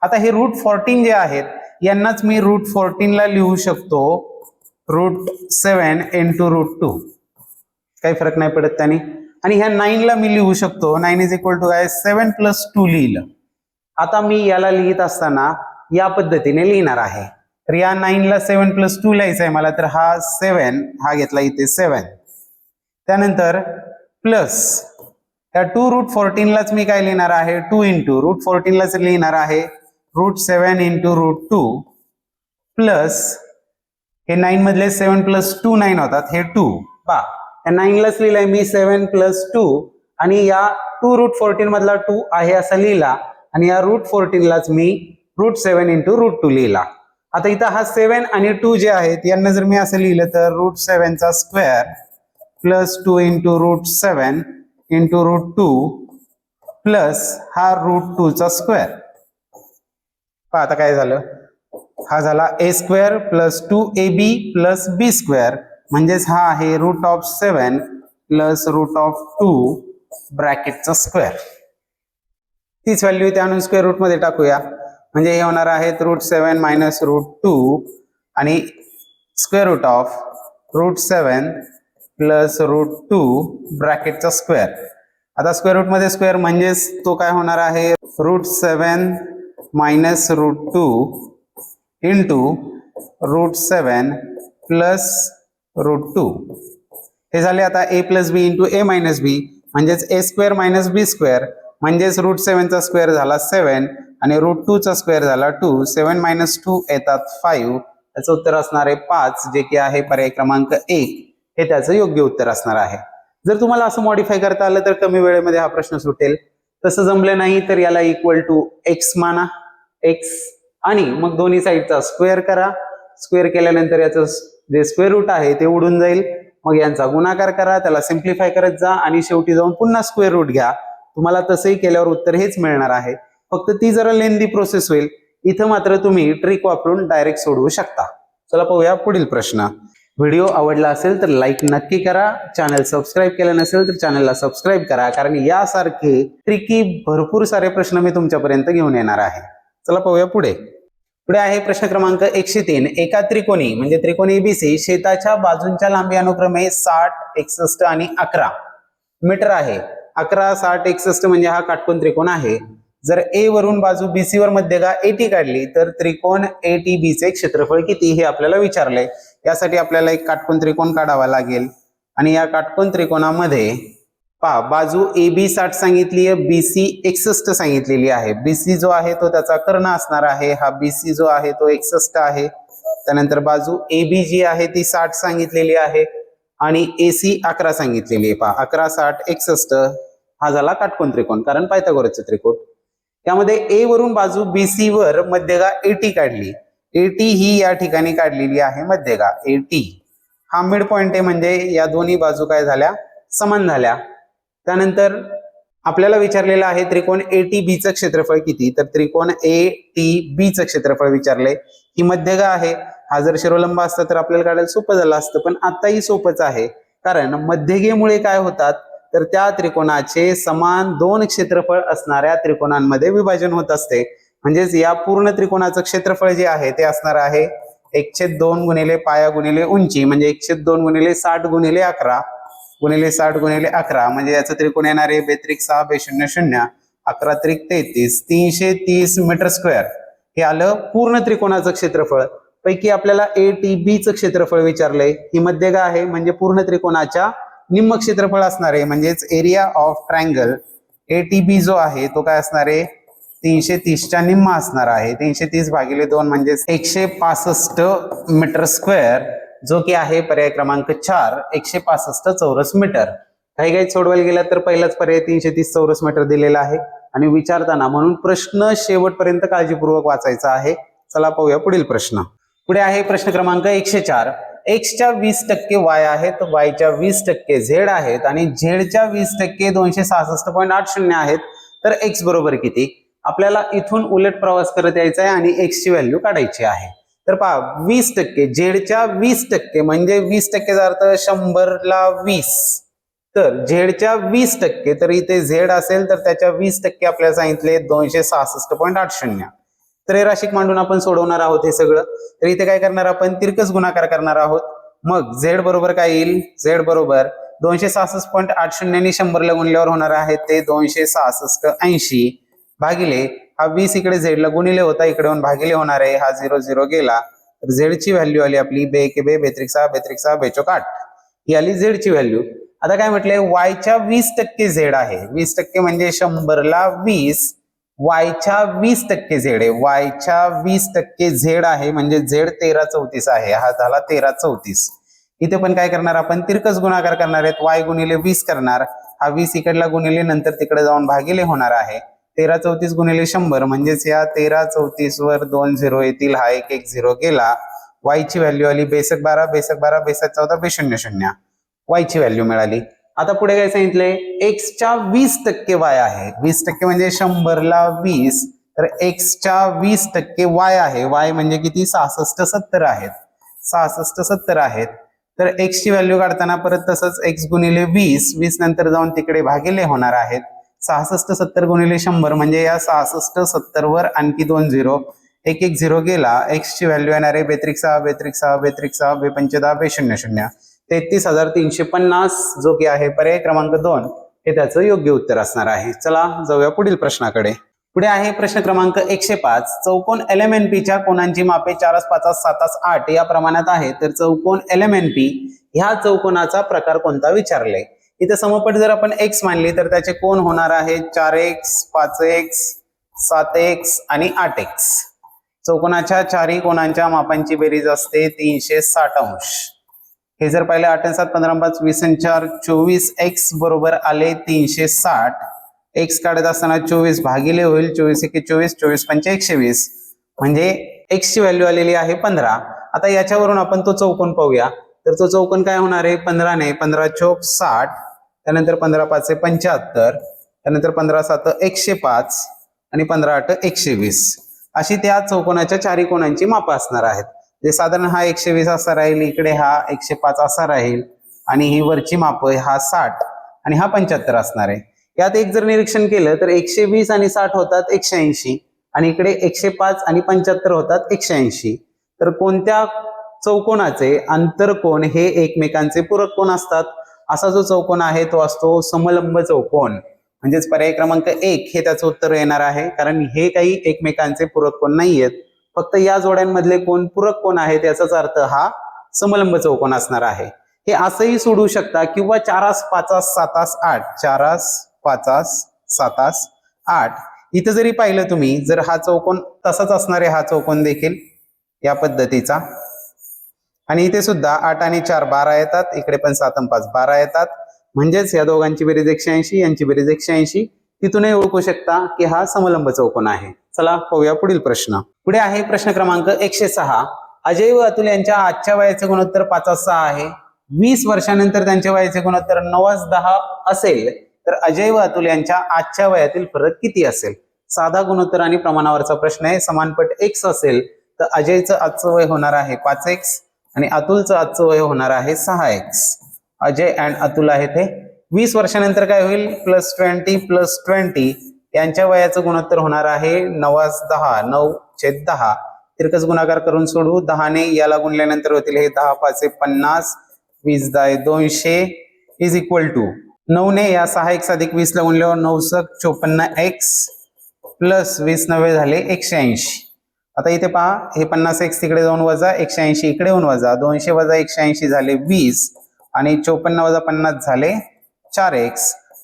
Speaker 1: आता हे √14 जे आहेत यांनाच मी √14 ला लिहू शकतो √7 × √2, काही फरक नाही पडत त्याने. आणि ह्या 9 ला मी लिहू शकतो 9 = काय 7 + 2 लिहिलं. आता मी याला लिहित असताना या पद्धतीने लिहिणार आहे. तर या 9 ला 7 + 2 लिहायचं आहे मला, तर हा 7 हा घेतला इथे 7. त्यानंतर प्लस त्या 2√14 लाच मी काय लिहिणार आहे 2 × √14 लाच लिहिणार आहे √7 × √2 प्लस हे 9 मधले 7 + 2 9 होतात, हे 2 पहा या 9 लाच लिहिलंय मी 7 + 2, आणि या 2√14 मधला 2 आहे असा लिहिला, आणि या √14 लाच मी √7 × √2 लिहिला. आता इथं हा 7 आणि 2 जे आहेत यांना जर मी असं लिहिलं तर √7 चा स्क्वेअर प्लस 2 × √7 × √2 प्लस हा √2 चा स्क्वेअर. पहा आता काय झालं, हा झाला a² + 2ab + b², म्हणजेच हा आहे √7 + √2 ब्रॅकेटचा स्क्वेअर. तीच व्हॅल्यू इथे आणून स्क्वेअर रूट मध्ये टाकूया, म्हणजे हे होणार आहे √7 - √2 आणि स्क्वेअर रूट ऑफ √7 + √2 ब्रॅकेटचा स्क्वेअर. आता स्क्वेअर रूट मध्ये स्क्वेअर म्हणजेच तो काय होणार आहे √7 - √2 × √7 + √2. हे झाले. आता a + b × a - b म्हणजेच a² - b², म्हणजेच √7 चा स्क्वेअर झाला 7 आणि √2 चा स्क्वेअर झाला 2. 7 - 2 येतात 5. त्याचं उत्तर असणार आहे 5, जे की आहे पर्याय क्रमांक 1, हे त्याचं योग्य उत्तर असणार आहे. जर तुम्हाला असं मॉडिफाय करता आलं तर कमी वेळेमध्ये हा प्रश्न सुटेल. तसं जमलं नाही तर याला = x माना, x, आणि मग दोन्ही साईडचा स्क्वेअर करा. स्क्वेअर केल्यानंतर याचं जे स्क्वेअर रूट आहे ते उडून जाईल. मग यांचा गुणाकार करा, त्याला सिम्प्लिफाय करत जा, आणि शेवटी जाऊन पुन्हा स्क्वेअर रूट घ्या. तुम्हाला तसंही केल्यावर उत्तर हेच मिळणार आहे. फक्त ती जरा लेंदी प्रोसेस होईल. इथं मात्र तुम्ही ट्रिक वापरून डायरेक्ट सोडवू शकता. चला पाहूया पुढील प्रश्न. व्हिडिओ आवडला असेल तर लाईक नक्की करा. चॅनल सबस्क्राईब केलं नसेल तर चॅनलला सबस्क्राईब करा, कारण यासारखे ट्रिकी भरपूर सारे प्रश्न मी तुमच्यापर्यंत घेऊन येणार आहे. चला पाहूया पुढे. पुढे आहे प्रश्न क्रमांक 103. एका त्रिकोणी म्हणजे त्रिकोण एबीसी शेताच्या बाजूंच्या लांबी अनुक्रमे 60, 61 आणि 11 मीटर आहे. 11, 60, 61 म्हणजे हा काटकोन त्रिकोण आहे. जर ए वरून बाजू बीसी वर मध्यगा एटी काढली तर त्रिकोण एटीबी चे क्षेत्रफळ किती हे आपल्याला विचारलंय. यासाठी आपल्याला एक काटकोन त्रिकोण काढावा लागेल, आणि या काटकोन त्रिकोणामध्ये पहा बाजू ए बी 60 सांगितली आहे, बीसी 61 सांगितलेली आहे. बीसी जो आहे तो त्याचा कर्ण असणार आहे, हा बीसी जो आहे तो 61 आहे. त्यानंतर बाजू ए बी जी आहे ती 60 सांगितलेली आहे, आणि एसी 11 सांगितलेली आहे. पहा 11, 60, 61 हा झाला काटकोन त्रिकोण, कारण पायथागोरसचे त्रिकोण. त्यामध्ये ए वरून बाजू बीसी वर मध्यगा एटी काढली. एटी ही या ठिकाणी काढलेली आहे मध्यगा एटी. हा मिड पॉइंट आहे, म्हणजे या दोन्ही बाजू काय झाल्या समान झाल्या. त्यानंतर आपल्याला विचारलेलं आहे त्रिकोण एटीबी चं क्षेत्रफळ किती. तर त्रिकोण एटीबी चं क्षेत्रफळ विचारले. ही मध्यगा आहे. हा जर शिरोलंब असता तर आपल्याला काढायला सोपं झालं असतं, पण आताही सोपंच आहे, कारण मध्यगेमुळे काय होतात तर त्या त्रिकोणाचे समान 2 क्षेत्रफळ असणाऱ्या त्रिकोणांमध्ये विभाजन होत असते. म्हणजेच या पूर्ण त्रिकोणाचं क्षेत्रफळ जे आहे ते असणार आहे 1/2 गुणिले पाया गुणिले उंची, म्हणजे 1/2 गुणिले 60 गुणिले 11 गुणिले 60 गुणिले 11, म्हणजे याचं त्रिकोण येणार आहे 2 3 6 2 0 0 11 3 33 330 मीटर स्क्वेअर. हे आलं पूर्ण त्रिकोणाचं क्षेत्रफळ. पैकी आपल्याला ATB चं क्षेत्रफळ विचारलंय. ही मध्यगा आहे म्हणजे पूर्ण त्रिकोणाच्या निम्म क्षेत्रफळ असणार आहे, म्हणजेच एरिया ऑफ ट्रायंगल ATB जो आहे तो काय असणार आहे 330च्या निम्मा असणार आहे. 330 भागिले 2 म्हणजे 165 मीटर स्क्वेअर, जो की आहे पर्याय क्रमांक 4 165 चौरस मीटर. काही काही सोडवायला गेला तर पहिलाच पर्याय 330 चौरस मीटर दिलेला आहे आणि विचारताना म्हणून प्रश्न शेवटपर्यंत काळजीपूर्वक वाचायचा आहे. चला पाहूया पुढील प्रश्न. पुढे आहे प्रश्न क्रमांक 104. एक्सच्या 20% वाय आहेत, वायच्या 20% झेड आहेत आणि झेडच्या 20% 266.80 आहेत. तर एक्स बरोबर किती? आपल्याला इथून उलट प्रवास करत यायचा आहे आणि एक्स ची व्हॅल्यू काढायची आहे. तर पहा 20% झेडच्या 20% म्हणजे 20%चा अर्थ 100 ला 20. तर झेडच्या 20%, तर इथे झेड असेल तर त्याच्या 20% आपल्याला सांगितले 266.80. त्रैराशिक मांडून आपण सोडवणार आहोत हे सगळं. तर इथे काय करणार आपण तिरकस गुणाकार करणार आहोत. मग झेड बरोबर काय येईल? झेड बरोबर 266.80 ने 100 ला गुणल्यावर होणार आहे ते 266.80 भागिले हा 20 इकडे झेडला गुणिले होता, इकडे येऊन भागिले होणार आहे, हा 0 0 गेला. तर झेडची व्हॅल्यू आली आपली 2 1 2 2 6 2 6 2 8. ही आली झेडची व्हॅल्यू. आता काय म्हटलंय वायच्या 20% झेड आहे. 20% म्हणजे 100 ला 20. वायच्या 20% झेड आहे. वायच्या 20% झेड आहे म्हणजे झेड 1334 आहे. हा झाला 1334. इथे पण काय करणार आपण तिरकस गुणाकार करणार आहेत. वाय गुणिले 20 करणार, हा 20 इकडला गुणिले नंतर तिकडे जाऊन भागिले होणार आहे. 1334 गुणिले 100 म्हणजेच या 1334 वर 2 0 येतील, हा 1 1 0 गेला. वायची व्हॅल्यू आली 12 12 12 12 14 0 0. वायची व्हॅल्यू मिळाली. आता पुढे काय सांगितलंय एक्सच्या 20% वाय आहे. 20% म्हणजे 100 ला 20. तर एक्सच्या 20% वाय आहे. वाय म्हणजे किती? 66 70 आहेत. 66 70 आहेत. तर एक्स ची व्हॅल्यू काढताना परत तसंच एक्स गुणिले 20, 20 नंतर जाऊन तिकडे भागिले होणार आहेत. 66 70 गुणिले 100 म्हणजे या 66 70 वर आणखी 2 0, 1 1 0 गेला. एक्स ची व्हॅल्यू येणार आहे 2 6 2 6 2 6 2 5 2 0 0 33,350, जो की आहे पर्याय क्रमांक 2 हे त्याचं योग्य उत्तर असणार आहे. चला जाऊया पुढील प्रश्नाकडे. पुढे आहे प्रश्न क्रमांक 105. चौकोन LMNP कोणांची मापे 4 5 7 8 या प्रमाणात आहे. तर चौकोन LMNP ह्या चौकोनाचा प्रकार कोणता विचारले. इथे समपट जर आपण x मानली तर त्याचे कोण होणार आहे 4x 5x 7x आणि 8x. चौकोनाच्या चारही कोणांच्या मापांची बेरीज असते 360 अंश. हे जर पाहिलं 8 7 15 5 20 4 24 x बरोबर आले 360. x काढत असताना 24 भागिले होईल 24 1 24 24 5 120 म्हणजे x ची व्हॅल्यू आलेली आहे 15. आता याच्यावरून आपण तो चौकोन पाहूया. तर तो चौकोन काय होणार आहे 15 ने 15 चौक 60, त्यानंतर 15 5 75, त्यानंतर 15 7 105 आणि 15 8 120. अशी त्या चौकोनाच्या चारही कोणांची माप असणार आहेत. जे साधारण हा 120 असा राहील, इकडे हा 105 असा राहील आणि ही वरची माप हा 60 आणि हा 75 असणार आहे. यात एक जर निरीक्षण केलं तर 120 आणि 60 होतात 180 आणि इकडे 105 आणि 75 होतात 180. तर कोणत्या चौकोनाचे आंतरकोन हे एकमेकांचे पूरक कोण असतात? असा जो चौकोन आहे तो असतो समलंब चौकोन. म्हणजेच पर्याय क्रमांक 1 हे त्याचं उत्तर येणार आहे, कारण हे काही एकमेकांचे पूरक कोण नाहीयेत. फक्त या जोड्यांमधले कोण पूरक कोण आहेत याचाच अर्थ हा समलंब चौकोन असणार आहे. हे असंही सोडू शकता किंवा 4 5 7 8 4 5 7 8 इथं जरी पाहिलं तुम्ही, जर हा चौकोन तसाच असणार आहे, हा चौकोन देखील या पद्धतीचा, आणि इथे सुद्धा 8 आणि 4 12 येतात, इकडे पण 7 आणि 5 12 येतात. म्हणजेच या दोघांची बेरीज 180, यांची बेरीज 180. तिथूनही ओळखू शकता की हा समलंब चौकोन आहे. चला पाहूया पुढील प्रश्न. पुढे आहे प्रश्न क्रमांक 106. अजय व अतुल यांच्या आजच्या वयाचे गुणोत्तर 5:6 आहे. 20 वर्षानंतर त्यांच्या वयाचे गुणोत्तर 9:10 असेल तर अजय व अतुल यांच्या आजच्या वयातील फरक किती असेल? साधा गुणोत्तर आणि प्रमाणावरचा प्रश्न आहे. समानपट x असेल तर अजयचं आजचं वय होणार आहे 5x आणि अतुलचं आजचं वय होणार आहे 6x. अजय अँड अतुल आहे ते 20 वर्षानंतर काय होईल, +20 यांच्या वयाचं गुणोत्तर होणार आहे 9×10, 9/10. तिरकस गुणाकार करून सोडू, 10 ने याला गुणल्यानंतर होतील हे 10×5 = 50, 20×10 = 200 इज इक्वल टू 9 ने या 6x + 20 ला गुणल्यावर 9×54x प्लस 20×9 झाले 180. आता इथे पहा, हे 50x तिकडे जाऊन वजा 180 इकडे येऊन वजा 200 वजा 180 झाले 20 आणि 54 वजा 50 झाले 4x,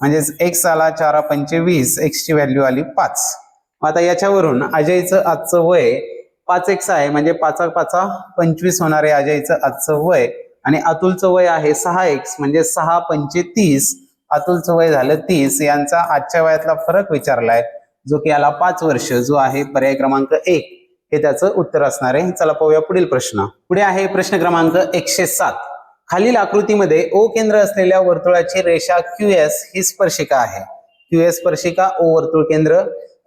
Speaker 1: म्हणजेच x आला 4×5 = 20, x ची व्हॅल्यू आली 5. आता याच्यावरून अजयचं आजचं वय 5x आहे, म्हणजे 5×5 = 25 होणार आहे अजयचं आजचं वय. आणि अतुलचं वय आहे 6x, म्हणजे 6×5 = 30. अतुलचं वय झालं 30. यांचा आजच्या वयातला फरक विचारलाय, जो की आला 5 वर्ष, जो आहे पर्याय क्रमांक 1 हे त्याचं उत्तर असणार आहे. चला पाहूया पुढील प्रश्न. पुढे आहे प्रश्न क्रमांक 107. खालील आकृतीमध्ये O केंद्र असलेल्या वर्तुळाची रेषा QS ही स्पर्शिका आहे. QS स्पर्शिका, O वर्तुळ केंद्र,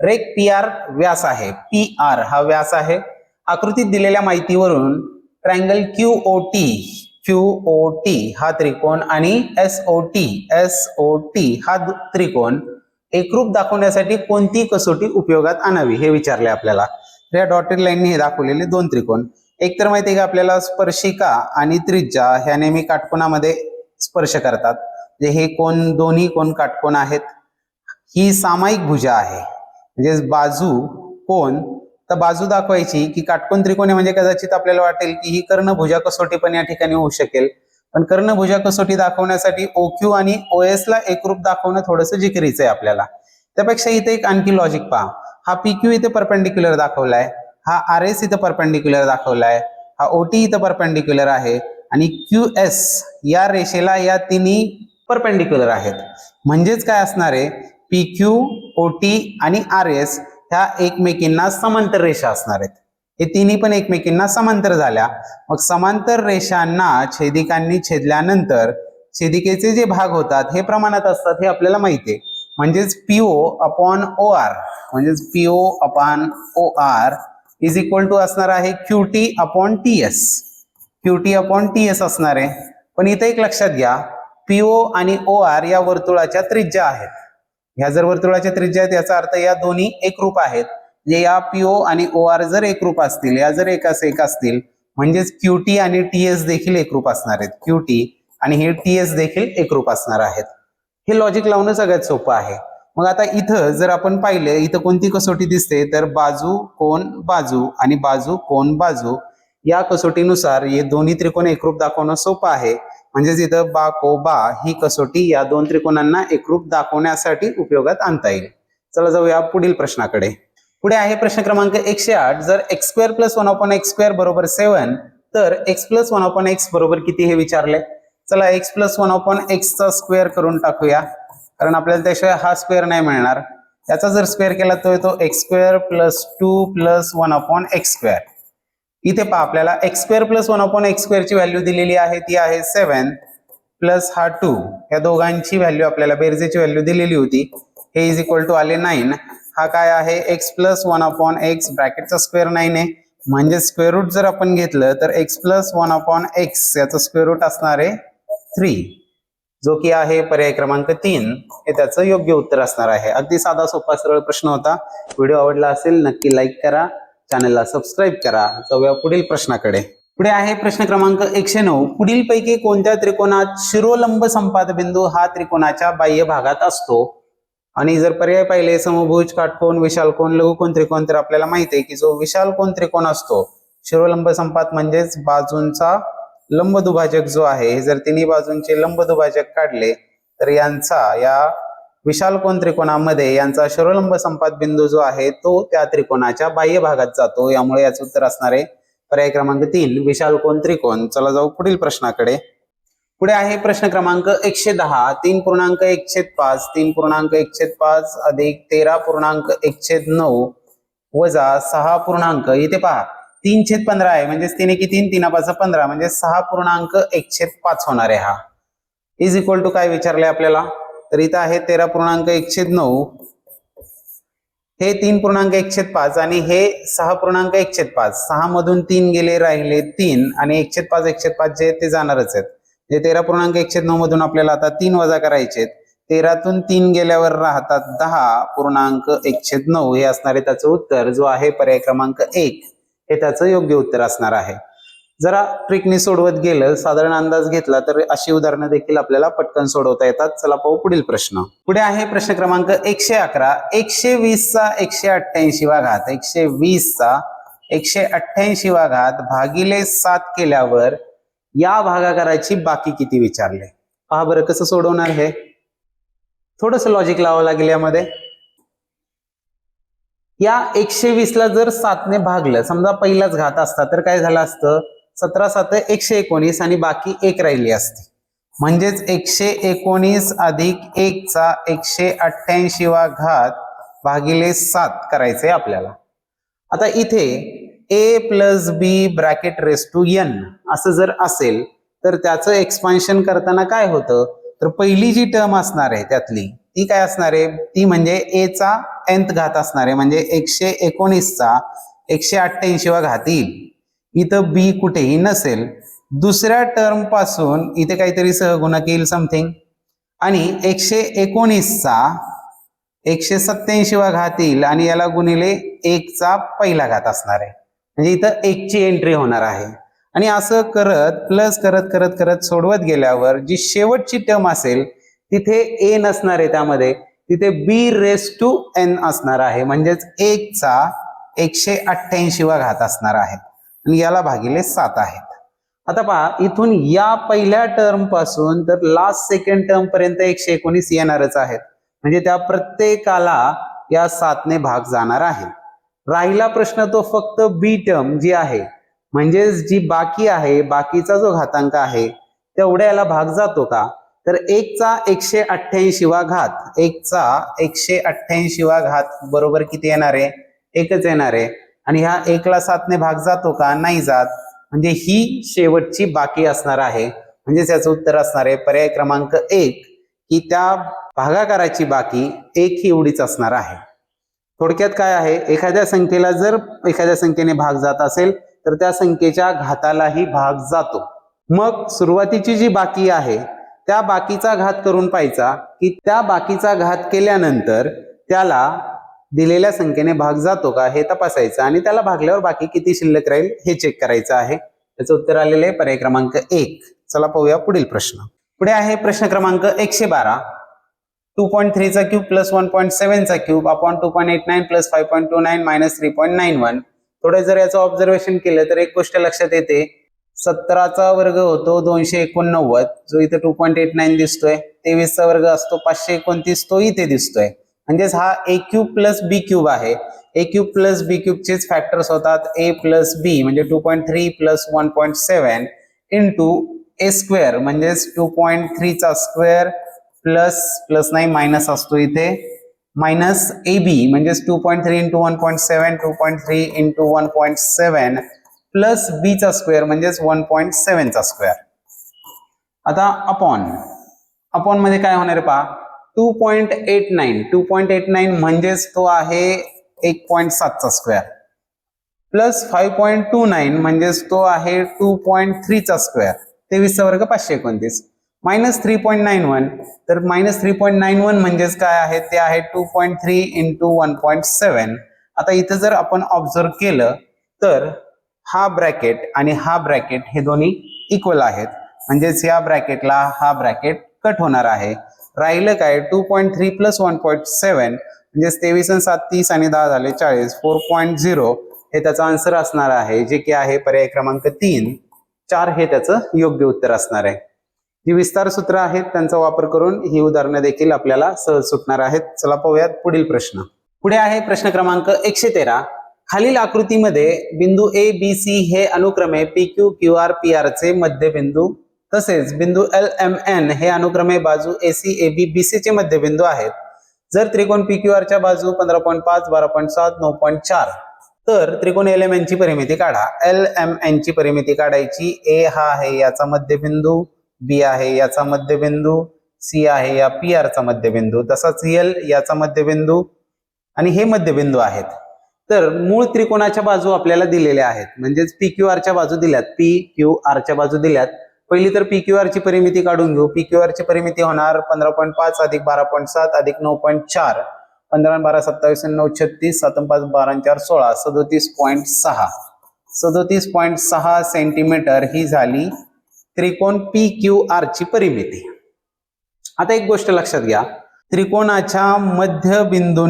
Speaker 1: रेख PR व्यास आहे. PR हा व्यास आहे. आकृतीत दिलेल्या माहितीवरून ट्रायंगल QOT हा त्रिकोण आणि SOT हा त्रिकोण एकरूप दाखवण्यासाठी कोणती कसोटी उपयोगात आणावी हे विचारले आपल्याला. या डॉटेड लाईनने हे दाखवलेले 2 त्रिकोण. एक तर माहिती आहे का आपल्याला, स्पर्शिका आणि त्रिज्या ह्या नेहमी काटकोनामध्ये स्पर्श करतात. हे कोण, दोन्ही कोण काटकोन आहेत. ही सामायिक भुजा आहे, म्हणजे बाजू कोण, तर बाजू दाखवायची की काटकोन त्रिकोण आहे, म्हणजे कदाचित आपल्याला वाटेल की ही कर्णभुजा कसोटी पण या ठिकाणी होऊ शकेल. पण कर्णभुजा कसोटी दाखवण्यासाठी OQ आणि OS ला एकरूप दाखवणं थोडंसं जिकिरीचं आहे आपल्याला. त्यापेक्षा इथे एक आणखी लॉजिक पहा. हा PQ इथे परपेंडिक्युलर दाखवलाय, हा RS इथं परपेंडिक्युलर दाखवलाय, हा OT इथं परपेंडिक्युलर आहे आणि QS या रेषेला या तिन्ही परपेंडिक्युलर आहेत. म्हणजेच काय असणार आहे, PQ, OT आणि RS ह्या एकमेकींना समांतर रेषा असणार आहेत. हे तिन्ही पण एकमेकींना समांतर झाल्या. मग समांतर रेषांना छेदिकांनी छेदल्यानंतर छेदिकेचे जे भाग होतात हे प्रमाणात असतात, हे आपल्याला माहिती आहे. म्हणजेच PO/OR म्हणजेच PO/OR इज इक्वल टू असणार आहे QT/TS. QT/TS असणार आहे. पण इथे एक लक्षात घ्या, PO आणि OR या वर्तुळाच्या त्रिज्या आहेत. ह्या जर वर्तुळाच्या त्रिज्या आहेत याचा अर्थ या दोन्ही एकरूप आहेत. जे या PO आणि OR जर एकरूप असतील, या जर एक असतील, म्हणजेच QT आणि TS देखील एकरूप असणार आहेत. QT आणि हे TS देखील एकरूप असणार आहेत. हे लॉजिक लावणं सगळ्यात सोपं आहे. मग आता इथं जर आपण पाहिले, इथं कोणती कसोटी दिसते, तर बाजू कोण बाजू आणि बाजू कोण बाजू या कसोटीनुसार हे दोन्ही त्रिकोण एकरूप दाखवणं सोपं आहे. म्हणजेच इथं बा को बा ही कसोटी या 2 त्रिकोणांना एकरूप दाखवण्यासाठी उपयोगात आणता येईल. चला जाऊया पुढील प्रश्नाकडे. पुढे आहे प्रश्न क्रमांक 108. जर x² + 1/x² बरोबर 7, तर x + 1/x बरोबर किती हे विचारले. चला x + 1/x चा स्क्वेअर करून टाकूया, कारण आपल्याला त्याशिवाय हा स्क्वेअर नाही मिळणार. याचा जर स्क्वेअर केला तर तो x² + 2 + 1/x². इथे पहा, आपल्याला x² + 1/x² ची व्हॅल्यू दिलेली आहे, ती आहे 7 प्लस हा 2. या दोघांची व्हॅल्यू आपल्याला बेरजेची व्हॅल्यू दिलेली होती. हे इज इक्वल टू आले 9. हा काय आहे, x + 1/x ब्रॅकेटचा स्क्वेअर 9 आहे. म्हणजे स्क्वेअर रूट जर आपण घेतलं तर x + 1/x याचं स्क्वेअर रूट असणार आहे 3, जो की आहे पर्याय क्रमांक 3 हे त्याचं योग्य उत्तर असणार आहे. अगदी साधा सोपा सरळ प्रश्न होता. व्हिडिओ आवडला असेल नक्की लाईक करा, चॅनलला सबस्क्राईब करा. जाऊया पुढील प्रश्नाकडे. पुढे आहे प्रश्न क्रमांक 109. पुढील पैकी कोणत्या त्रिकोणात शिरोलंब संपादबिंदू हा त्रिकोणाच्या बाह्य भागात असतो. आणि जर पर्याय पाहिले, समभुज, काटकोन, विशालकोन, लघुकोन त्रिकोण, तर आपल्याला माहिती आहे की जो विशालकोन त्रिकोण असतो, शिरोलंब संपात म्हणजेच बाजूंचा लंब दुभाजक जो आहे, जर तिन्ही बाजूंचे लंब दुभाजक काढले तर यांचा या विशालकोन त्रिकोणामध्ये यांचा शिरोलंब संपात बिंदू जो आहे तो त्या त्रिकोणाच्या बाह्य भागात जातो. यामुळे याचं उत्तर असणार आहे पर्याय क्रमांक 3 विशालकोन त्रिकोण. चला जाऊ पुढील प्रश्नाकडे. पुढे आहे प्रश्न क्रमांक 110. 3.1/5 3.1/5 अधिक 13.1/9 वजा 6. इथे पहा 3/15 आहे, म्हणजेच 3 की 3 3 15 म्हणजे 6.1/5 होणार आहे. हा इज इक्वल टू काय विचारले आपल्याला, तर इथं आहे 13.1/9. हे 3.1/5 आणि हे 6.1/5. 6 मधून 3 गेले, राहिले 3 आणि 1/5 जे ते जाणारच आहेत. जे 13.1/9 मधून आपल्याला आता 3 वजा करायचे. 13तून 3 गेल्यावर राहतात 10.1/9 हे असणारे त्याचं उत्तर, जो आहे पर्याय क्रमांक 1 हे त्याचं योग्य उत्तर असणार आहे. जरा ट्रिकने सोडवत गेलं, साधारण अंदाज घेतला तर अशी उदाहरणं देखील आपल्याला पटकन सोडवता येतात. चला पाहू पुढील प्रश्न. पुढे आहे प्रश्न क्रमांक 111. 120चा 188 वा घात 120चा 188 वा घात भागिले 7 केल्यावर या भागाकाराची बाकी किती विचारले. पहा बरं कसं सोडवणार हे. थोडंसं लॉजिक लावावं लागेल यामध्ये. या 120ला जर 7ने भागलं, समजा पहिलाच घात असता तर काय झालं असतं, 17 × 7 = 119 आणि बाकी 1 राहिली असती. म्हणजेच 119 अधिक 1 चा 188 वा घात भागिले 7 करायचंय आपल्याला. आता इथे a + b bracket raise to n असं जर असेल तर त्याचं एक्सपान्शन करताना काय होतं, तर पहिली जी टर्म असणार आहे त्यातली ती काय असणार आहे, ती म्हणजे a चा nth घात असणार आहे. म्हणजे 119चा 188 वा घात येईल. इथं b कुठेही नसेल. दुसऱ्या टर्म पासून इथे काहीतरी सहगुणक येईल समथिंग, आणि 119चा 187 वा घात येईल आणि याला गुणिले 1 चा पहिला घात असणार आहे. म्हणजे इथं 1 ची एंट्री होणार आहे. आणि असं करत प्लस करत करत करत सोडवत गेल्यावर जी शेवटची टर्म असेल तिथे a नसणार आहे, त्यामध्ये तिथे b⁻n असणार आहे. म्हणजेच 1 चा 188 वा घात असणार आहे आणि याला भागिले 7 आहेत. आता पहा, इथून या पहिल्या टर्म पासून तर लास्ट सेकंड टर्म पर्यंत 119 येणारच आहेत. म्हणजे त्या प्रत्येकाला या 7ने भाग जाणार आहे. राहिला प्रश्न तो फक्त बी टर्म जी आहे, म्हणजेच जी बाकी आहे, बाकीचा जो घातांक आहे तेवढ्या याला भाग जातो का, तर 1 चा 188 वा घात 1 चा 188 वा घात बरोबर किती येणार आहे, 1च येणार आहे. आणि ह्या 1 ला 7ने भाग जातो का, नाही जात. म्हणजे ही शेवटची बाकी असणार आहे. म्हणजे त्याचं उत्तर असणार आहे पर्याय क्रमांक 1 की त्या भागाकाराची बाकी 1 ही एवढीच असणार आहे. थोडक्यात काय आहे, एखाद्या संख्येला जर एखाद्या संख्येने भाग जात असेल तर त्या संख्येच्या घातालाही भाग जातो. मग सुरुवातीची जी बाकी आहे त्या बाकीचा घात करून पाहायचा की त्या बाकीचा घात केल्यानंतर त्याला दिलेल्या संख्येने भाग जातो का हे तपासायचं आणि त्याला भागल्यावर बाकी किती शिल्लक राहील हे चेक करायचं आहे. त्याचं उत्तर आलेलं आहे पर्याय क्रमांक 1. चला पाहूया पुढील प्रश्न. पुढे आहे प्रश्न क्रमांक 112. 2.3 चा क्यूब प्लस 1.7 चा क्यूब अपॉन 2.89 प्लस 5.29 मायनस 3.91. थोडं जर याचं ऑब्झर्वेशन केलं तर एक गोष्ट लक्षात येते, 17चा वर्ग होतो 289 जो इथे 2.89 दिसतोय, 23चा वर्ग असतो 529 तो इथे दिसतोय. म्हणजेच हा a cube plus b cube आहे. a क्यूब प्लस b क्यूबचेच फॅक्टर्स होतात a प्लस b म्हणजे 2.3 प्लस 1.7 इंटू a स्क्वेअर म्हणजेच 2.3 चा स्क्वेअर प्लस नाही मायनस असतो इथे मायनस ab म्हणजेच 2.3 इंटू 1.7 2.3 इंटू 1.7 प्लस b चा स्क्वेअर म्हणजेच 1.7 चा स्क्वेअर. आता अपॉन मध्ये काय होणार आहे पहा, 2.89 म्हणजेच तो आहे 1.7 चा स्क्वेअर प्लस 5.29 म्हणजेच तो आहे 2.3 चा स्क्वेअर, 23चा वर्ग 529 मायनस 3.91 तर मायनस 3.91 म्हणजेच काय आहे, ते आहे 2.3 इंटू 1.7. आता इथं जर आपण ऑब्झर्व केलं तर हा ब्रॅकेट आणि हा ब्रॅकेट हे दोन्ही इक्वल आहेत. म्हणजेच या ब्रॅकेटला हा ब्रॅकेट कट होणार आहे. राहिलं काय, 2.3 प्लस 1.7 म्हणजेच 23 आणि 7 30 आणि 10 झाले 40, 4.0 हे त्याचा आन्सर असणार आहे, जे की आहे पर्याय क्रमांक 3. 4 हे त्याचं योग्य उत्तर असणार आहे. जी विस्तार सूत्र आहेत त्यांचा वापर करून ही उदाहरणं देखील आपल्याला सहज सुटणार आहेत. चला पाहूयात पुढील प्रश्न. पुढे आहे प्रश्न क्रमांक 113. खालील आकृतीमध्ये बिंदू ए बी सी हे अनुक्रमे P Q Q R P R चे मध्यबिंदू तसेच बिंदू एल एम एन हे अनुक्रमे बाजू AC A B B C चे मध्यबिंदू आहेत. जर त्रिकोण पी क्यू आर च्या बाजू 15.5 12.7 9.4 तर त्रिकोण एल एम एन ची परिमिती काढा. एल एम एन ची परिमिती काढायची. ए हा आहे याचा मध्यबिंदू, बी आहे याचा मध्यबिंदू, सी आहे या पी आर चा मध्यबिंदू, तसाच एल याचा मध्यबिंदू आणि हे मध्यबिंदू आहेत. तर मूळ त्रिकोणाच्या बाजू आपल्याला दिलेल्या आहेत, म्हणजेच पी क्यू आर च्या बाजू दिल्यात, पी क्यू आर च्या बाजू दिल्यात, पहिली तर PQR ची परिमिती काढून घेऊ. PQR ची परिमिती होणार 15.5 अधिक 12.7 अधिक 9.4, 15 12 27 9 36 7 5 12 4 16 37.6 37.6 सेंटीमीटर ही झाली त्रिकोण PQR ची परिमिती. आता एक गोष्ट लक्षात घ्या, त्रिकोणाच्या मध्यबिंदू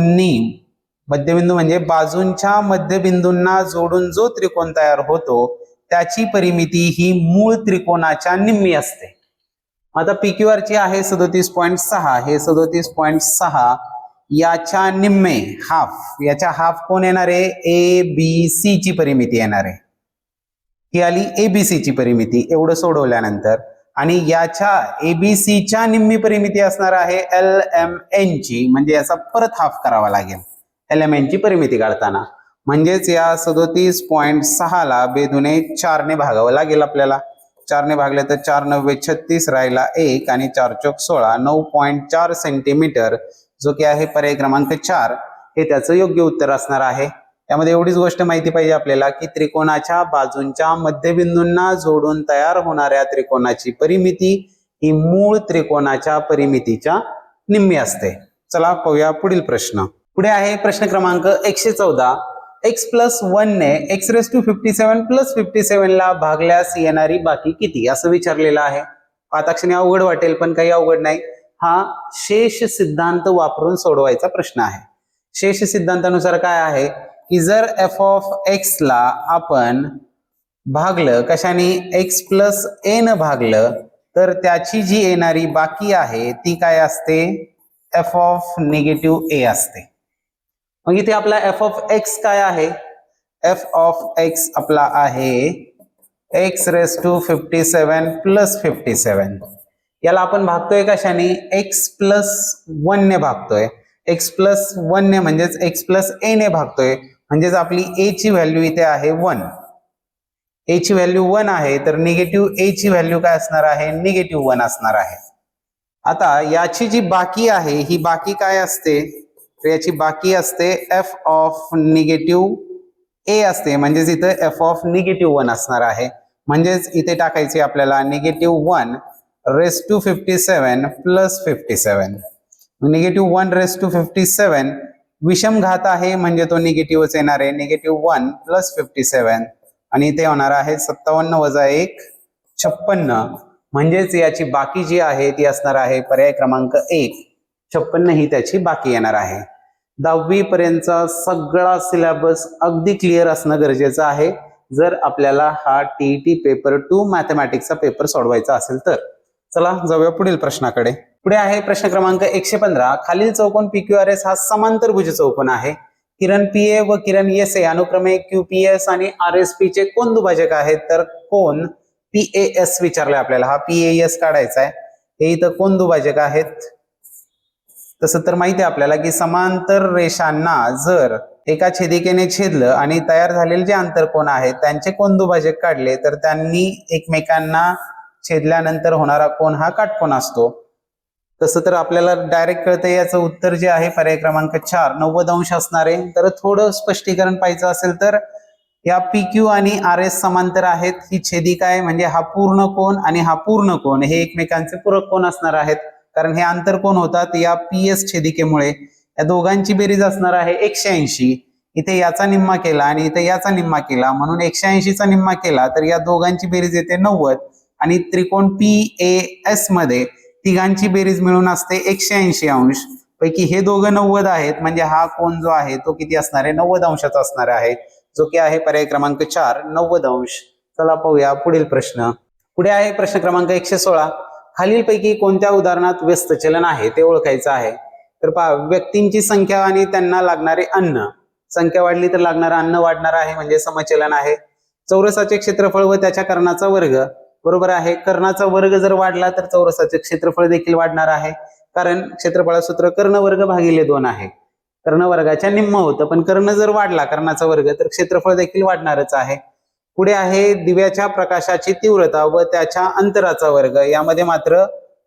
Speaker 1: म्हणजे बाजूंच्या मध्यबिंदूंना जोडून जो त्रिकोण तयार होतो त्याची परिमिती ही मूळ त्रिकोणाच्या निम्मी असते. आता PQR ची आहे 37.6, हे 37.6 याच्या निम्मे याच्या हाफ कोण येणार आहे? ABC ची परिमिती येणार आहे. ही आली ABC ची परिमिती. एवढं सोडवल्यानंतर आणि याच्या ABCच्या निम्मी परिमिती असणार आहे LMN ची, म्हणजे याचा परत हाफ करावा लागेल LMN ची परिमिती काढताना. म्हणजेच या 37.6 ला बेदुने 4 ने भागावं लागेल आपल्याला. 4 ने भागले तर 4 9 36 राहिला 1 आणि 4 चौक 16 9.4 सेंटीमीटर, जो की आहे पर्याय क्रमांक 4, हे त्याचं योग्य उत्तर असणार आहे. त्यामध्ये एवढीच गोष्ट माहिती पाहिजे आपल्याला की त्रिकोणाच्या बाजूंच्या मध्यबिंदूंना जोडून तयार होणाऱ्या त्रिकोणाची परिमिती ही मूळ त्रिकोणाच्या परिमितीच्या निम्मी असते. चला पाहूया पुढील प्रश्न. पुढे आहे प्रश्न क्रमांक 114. x+1 ने x⁵57 ला भागल्यास येणारी बाकी किती असं विचारलेलं आहे. पाताक्षणी अवघड वाटेल पण काही अवघड नाही. हा शेष सिद्धांत वापरून सोडवायचा प्रश्न आहे. शेष सिद्धांतानुसार काय आहे की जर f(x) ला आपण भागलं कशाने? x+a भागलं तर त्याची जी येणारी बाकी आहे ती काय असते? f(-a) असते. मग इथे आपला f(x) काय आहे? f(x) आपला आहे x⁵57 + 57. याला आपण भागतोय कशाने? x+1 ने भागतोय. x+1 ने म्हणजेच x+a ने भागतोय. म्हणजेच आपली a ची व्हॅल्यू इथे आहे 1. a ची व्हॅल्यू 1 आहे तर -a ची व्हॅल्यू काय असणार आहे? -1 असणार आहे. आता याची जी बाकी आहे ही बाकी काय असते? तर याची बाकी असते f(-a) असते. म्हणजेच इथे f(-1) असणार आहे. म्हणजेच इथे टाकायचे आपल्याला -1 raised to 57 + 57. -1 विषम घात आहे म्हणजे तो निगेटिव्हच येणार आहे. -1 + 57 आणि इथे होणार आहे 57 - 1 56. म्हणजेच याची बाकी जी आहे ती असणार आहे पर्याय क्रमांक 1 56 ही त्याची बाकी येणार आहे. 10वी पर्यंतचा सगळा सिलेबस अगदी क्लिअर असणं गरजेचं आहे जर आपल्याला हा TET पेपर 2 मॅथमॅटिक्सचा पेपर सोडवायचा असेल तर. चला जाऊया पुढील प्रश्नाकडे. पुढे आहे प्रश्न क्रमांक 115. खालील चौकोन PQRS हा समांतरभुज चौकोन आहे. किरण PA व किरण SA अनुक्रमे QPS आणि RSP चे कोण दुभाजक आहेत? तर कोण PAS विचारलंय आपल्याला. हा PAS काढायचा आहे. हे इथं कोण दुभाजक आहेत? तसं तर माहिती आहे आपल्याला की समांतर रेषांना जर एका छेदिकेने छेदलं आणि तयार झालेले जे आंतरकोन आहेत त्यांचे कोण दुभाजक काढले तर त्यांनी एकमेकांना छेदल्यानंतर होणारा कोन हा काटकोन असतो. तसं तर आपल्याला डायरेक्ट कळतं. याचं उत्तर जे आहे पर्याय क्रमांक 4 90 अंश असणार आहे. तर थोडं स्पष्टीकरण पाहिजे असेल तर या PQ आणि RS समांतर आहेत. ही छेदिका आहे म्हणजे हा पूर्ण कोन आणि हा पूर्ण कोन हे एकमेकांचे पूरक कोन असणार आहेत. कारण हे आंतरकोन होतात या PS छेदिकेमुळे. या दोघांची बेरीज असणार आहे 180. इथे याचा निम्मा केला आणि इथे याचा निम्मा केला म्हणून 180 चा निम्मा केला तर या दोघांची बेरीज येते 90 आणि त्रिकोण PAS मध्ये तिघांची बेरीज मिळून असते 180 अंश. पैकी हे दोघं 90 आहेत म्हणजे हा कोन जो आहे तो किती असणार आहे? 90 अंशाचा असणार आहे, जो की आहे पर्याय क्रमांक 4 90 अंश. चला पाहूया पुढील प्रश्न. पुढे आहे प्रश्न क्रमांक 116. खालीलपैकी कोणत्या उदाहरणात व्यस्त चलन आहे ते ओळखायचं आहे. तर पहा, व्यक्तींची संख्या आणि त्यांना लागणारे अन्न. संख्या वाढली तर लागणारं अन्न वाढणार आहे म्हणजे समचलन आहे. चौरसाचे क्षेत्रफळ व त्याच्या कर्णाचा वर्ग बरोबर आहे. कर्णाचा वर्ग जर वाढला तर चौरसाचे क्षेत्रफळ देखील वाढणार आहे. कारण क्षेत्रफळाचं सूत्र कर्ण वर्ग भागिले 2 आहे. कर्ण वर्गाच्या निम्म होतं पण कर्ण जर वाढला कर्णाचा वर्ग तर क्षेत्रफळ देखील वाढणारच आहे. पुढे आहे दिव्याच्या प्रकाशाची तीव्रता व त्याच्या अंतराचा वर्ग. यामध्ये मात्र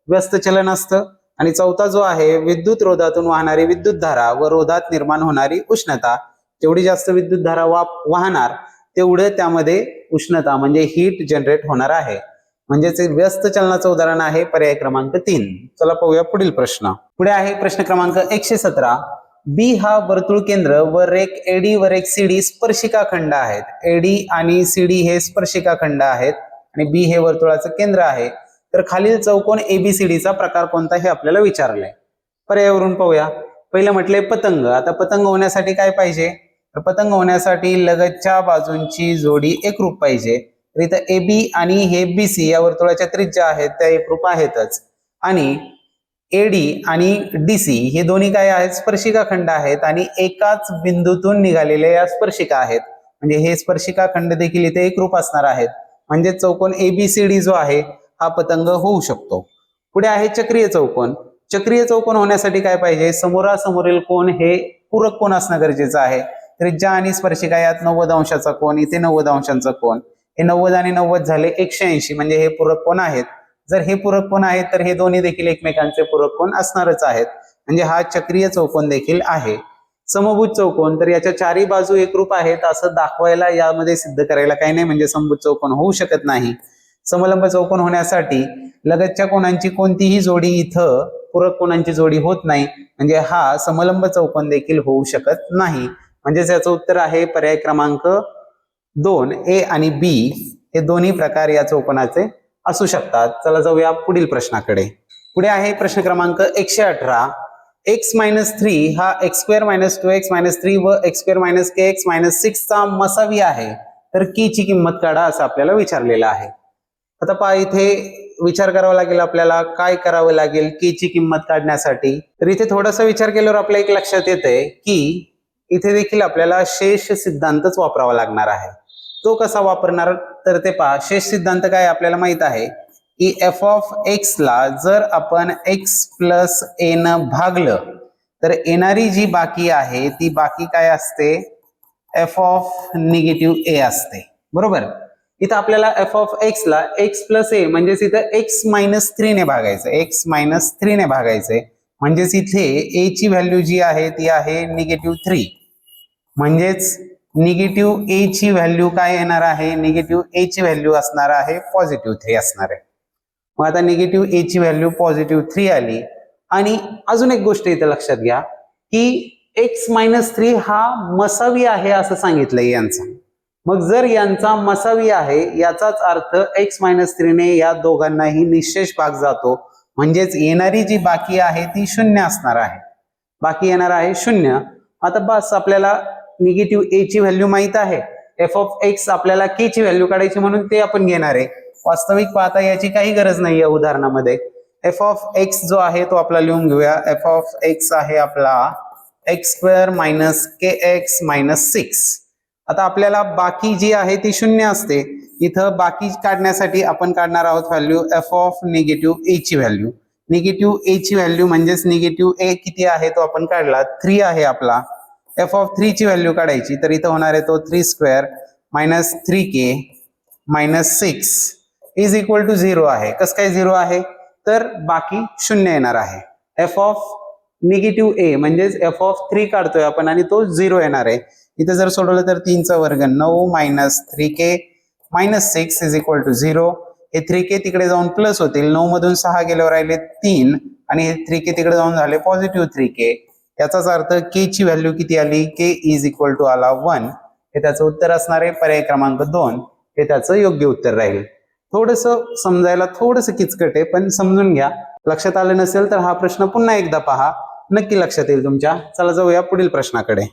Speaker 1: व्यस्त चलन असतं. आणि चौथा जो आहे विद्युत रोधातून वाहणारी विद्युत धारा व रोधात निर्माण होणारी उष्णता. जेवढी जास्त विद्युत धारा वाहणार तेवढं त्यामध्ये उष्णता म्हणजे हीट जनरेट होणार आहे. म्हणजेच व्यस्त चलनाचं उदाहरण आहे पर्याय क्रमांक 3. चला पाहूया पुढील प्रश्न. पुढे आहे प्रश्न क्रमांक 117. बी हा वर्तुळ केंद्र वर एक एडी वर एक सीडी स्पर्शिका खंड आहेत. एडी आणि सीडी हे स्पर्शिका खंड आहेत आणि बी हे वर्तुळाचं केंद्र आहे. तर खालील चौकोन एबीसीडीचा प्रकार कोणता हे आपल्याला विचारलंय. पर्यायावरून पाहूया. पहिलं म्हटलंय पतंग. आता पतंग होण्यासाठी काय पाहिजे, तर पतंग होण्यासाठी लगतच्या बाजूंची जोडी एकरूप पाहिजे. तर इथं एबी आणि हे बीसी या वर्तुळाच्या त्रिज्या आहेत त्या एकरूप आहेतच. आणि एडी आणि डीसी हे दोन्ही काय आहेत, स्पर्शिका खंड आहेत आणि एकाच बिंदूतून निघालेल्या या स्पर्शिका आहेत. म्हणजे हे स्पर्शिका खंड देखील इथे एकरूप असणार आहेत. म्हणजे चौकोन एबीसीडी जो आहे हा पतंग होऊ शकतो. पुढे आहे चक्रीय चौकोन. चक्रीय चौकोन होण्यासाठी काय पाहिजे, समोरासमोरील कोन हे पूरक कोन असणं गरजेचं आहे. त्रिज्या आणि स्पर्शिका यात 90 अंशाचा कोन, इथे 90 अंशाचा कोन, हे 90 आणि 90 झाले 180, म्हणजे हे पूरक कोन आहेत. जर हे पूरक कोन आहेत तर हे दोन्ही देखील एकमेकांचे पूरक कोन असणारच आहेत. म्हणजे हा चक्रीय चौकोन देखील आहे. समभुज चौकोन, तर याच्या चारही बाजू एकरूप आहेत असं दाखवायला यामध्ये सिद्ध करायला काही नाही, म्हणजे समभुज चौकोन होऊ शकत नाही. समलंब चौकोन होण्यासाठी लगतच्या कोणांची कोणतीही जोडी इथं पूरक कोणांची जोडी होत नाही, म्हणजे हा समलंब चौकोन देखील होऊ शकत नाही. म्हणजे याचं उत्तर आहे पर्याय क्रमांक 2. ए आणि बी हे दोन्ही प्रकार या चौकोनाचे असू शकतात. चला जाऊया पुढील प्रश्नाकडे. पुढे आहे प्रश्न क्रमांक 118. x-3 हा x² - 2x-3 व x² - kx-6 चा मसावी आहे, तर की ची किंमत काढा असं आपल्याला विचारलेलं आहे. आता पहा, इथे विचार करावा लागेल आपल्याला. काय करावं लागेल की ची किंमत काढण्यासाठी, तर इथे थोडासा विचार केल्यावर आपल्या एक लक्षात येतंय की इथे देखील आपल्याला शेष सिद्धांतच वापरावा लागणार आहे. तो कसा वापरणार, तर ते पहा. शेष सिद्धांत काय आपल्याला माहित आहे की एफ ऑफ एक्स ला जर आपण x + a न भागलं तर येणारी जी बाकी आहे ती बाकी काय असते, एफ ऑफ -a असते. बरोबर. इथं आपल्याला एफ ऑफ एक्स ला x + a म्हणजेच इथं x-3 ने भागायचं, x-3 ने भागायचंय. म्हणजेच इथे a ची व्हॅल्यू जी आहे ती आहे -3. म्हणजेच -a ची व्हॅल्यू काय येणार आहे, -a ची व्हॅल्यू असणार आहे +3 असणार आहे. मग आता -a ची व्हॅल्यू +3 आली. आणि अजून एक गोष्ट इथे लक्षात घ्या की x-3 हा मसावी आहे असं सांगितलंय यांचं. मग जर यांचा मसावी आहे याचाच अर्थ x-3 ने या दोघांनाही निःशेष भाग जातो. म्हणजेच येणारी जी बाकी आहे ती 0 असणार आहे. बाकी येणार आहे 0. आता बस आपल्याला -a ची व्हॅल्यू माहित आहे. एफ ऑफ एक्स आपल्याला k ची व्हॅल्यू काढायची म्हणून ते आपण घेणार आहे. वास्तविक पाहता याची काही गरज नाही या उदाहरणामध्ये. एफ ऑफ एक्स जो आहे तो आपला लिहून घेऊया. एफ ऑफ एक्स आहे आपला x² - kx-6. आता आपल्याला बाकी जी आहे ती 0 असते. इथं बाकी काढण्यासाठी आपण काढणार आहोत व्हॅल्यू एफ ऑफ -a ची व्हॅल्यू. -a ची व्हॅल्यू म्हणजेच -a किती आहे तो आपण काढला, 3 आहे आपला. एफ ऑफ 3 ची व्हॅल्यू काढायची, तर इथं होणार आहे तो 3² - 3k - 6 = 0 आहे. कसं काय 0 आहे, तर बाकी 0 येणार आहे. एफ ऑफ -a म्हणजेच एफ ऑफ 3 काढतोय आपण आणि तो 0 येणार आहे. इथं जर सोडवलं तर 3चा वर्ग 9 - 3k - 6 = 0. हे 3k तिकडे जाऊन प्लस होतील. 9 मधून 6 गेल्यावर राहिले 3 आणि हे 3k तिकडे जाऊन झाले +3k. याचाच अर्थ k ची व्हॅल्यू किती आली, k = आला 1. हे त्याचं उत्तर असणार आहे पर्याय क्रमांक 2. हे त्याचं योग्य उत्तर राहील. थोडंसं समजायला थोडंसं किचकट आहे, पण समजून घ्या. लक्षात आलं नसेल तर हा प्रश्न पुन्हा एकदा पहा, नक्की लक्षात येईल तुमच्या. चला जाऊया पुढील प्रश्नाकडे.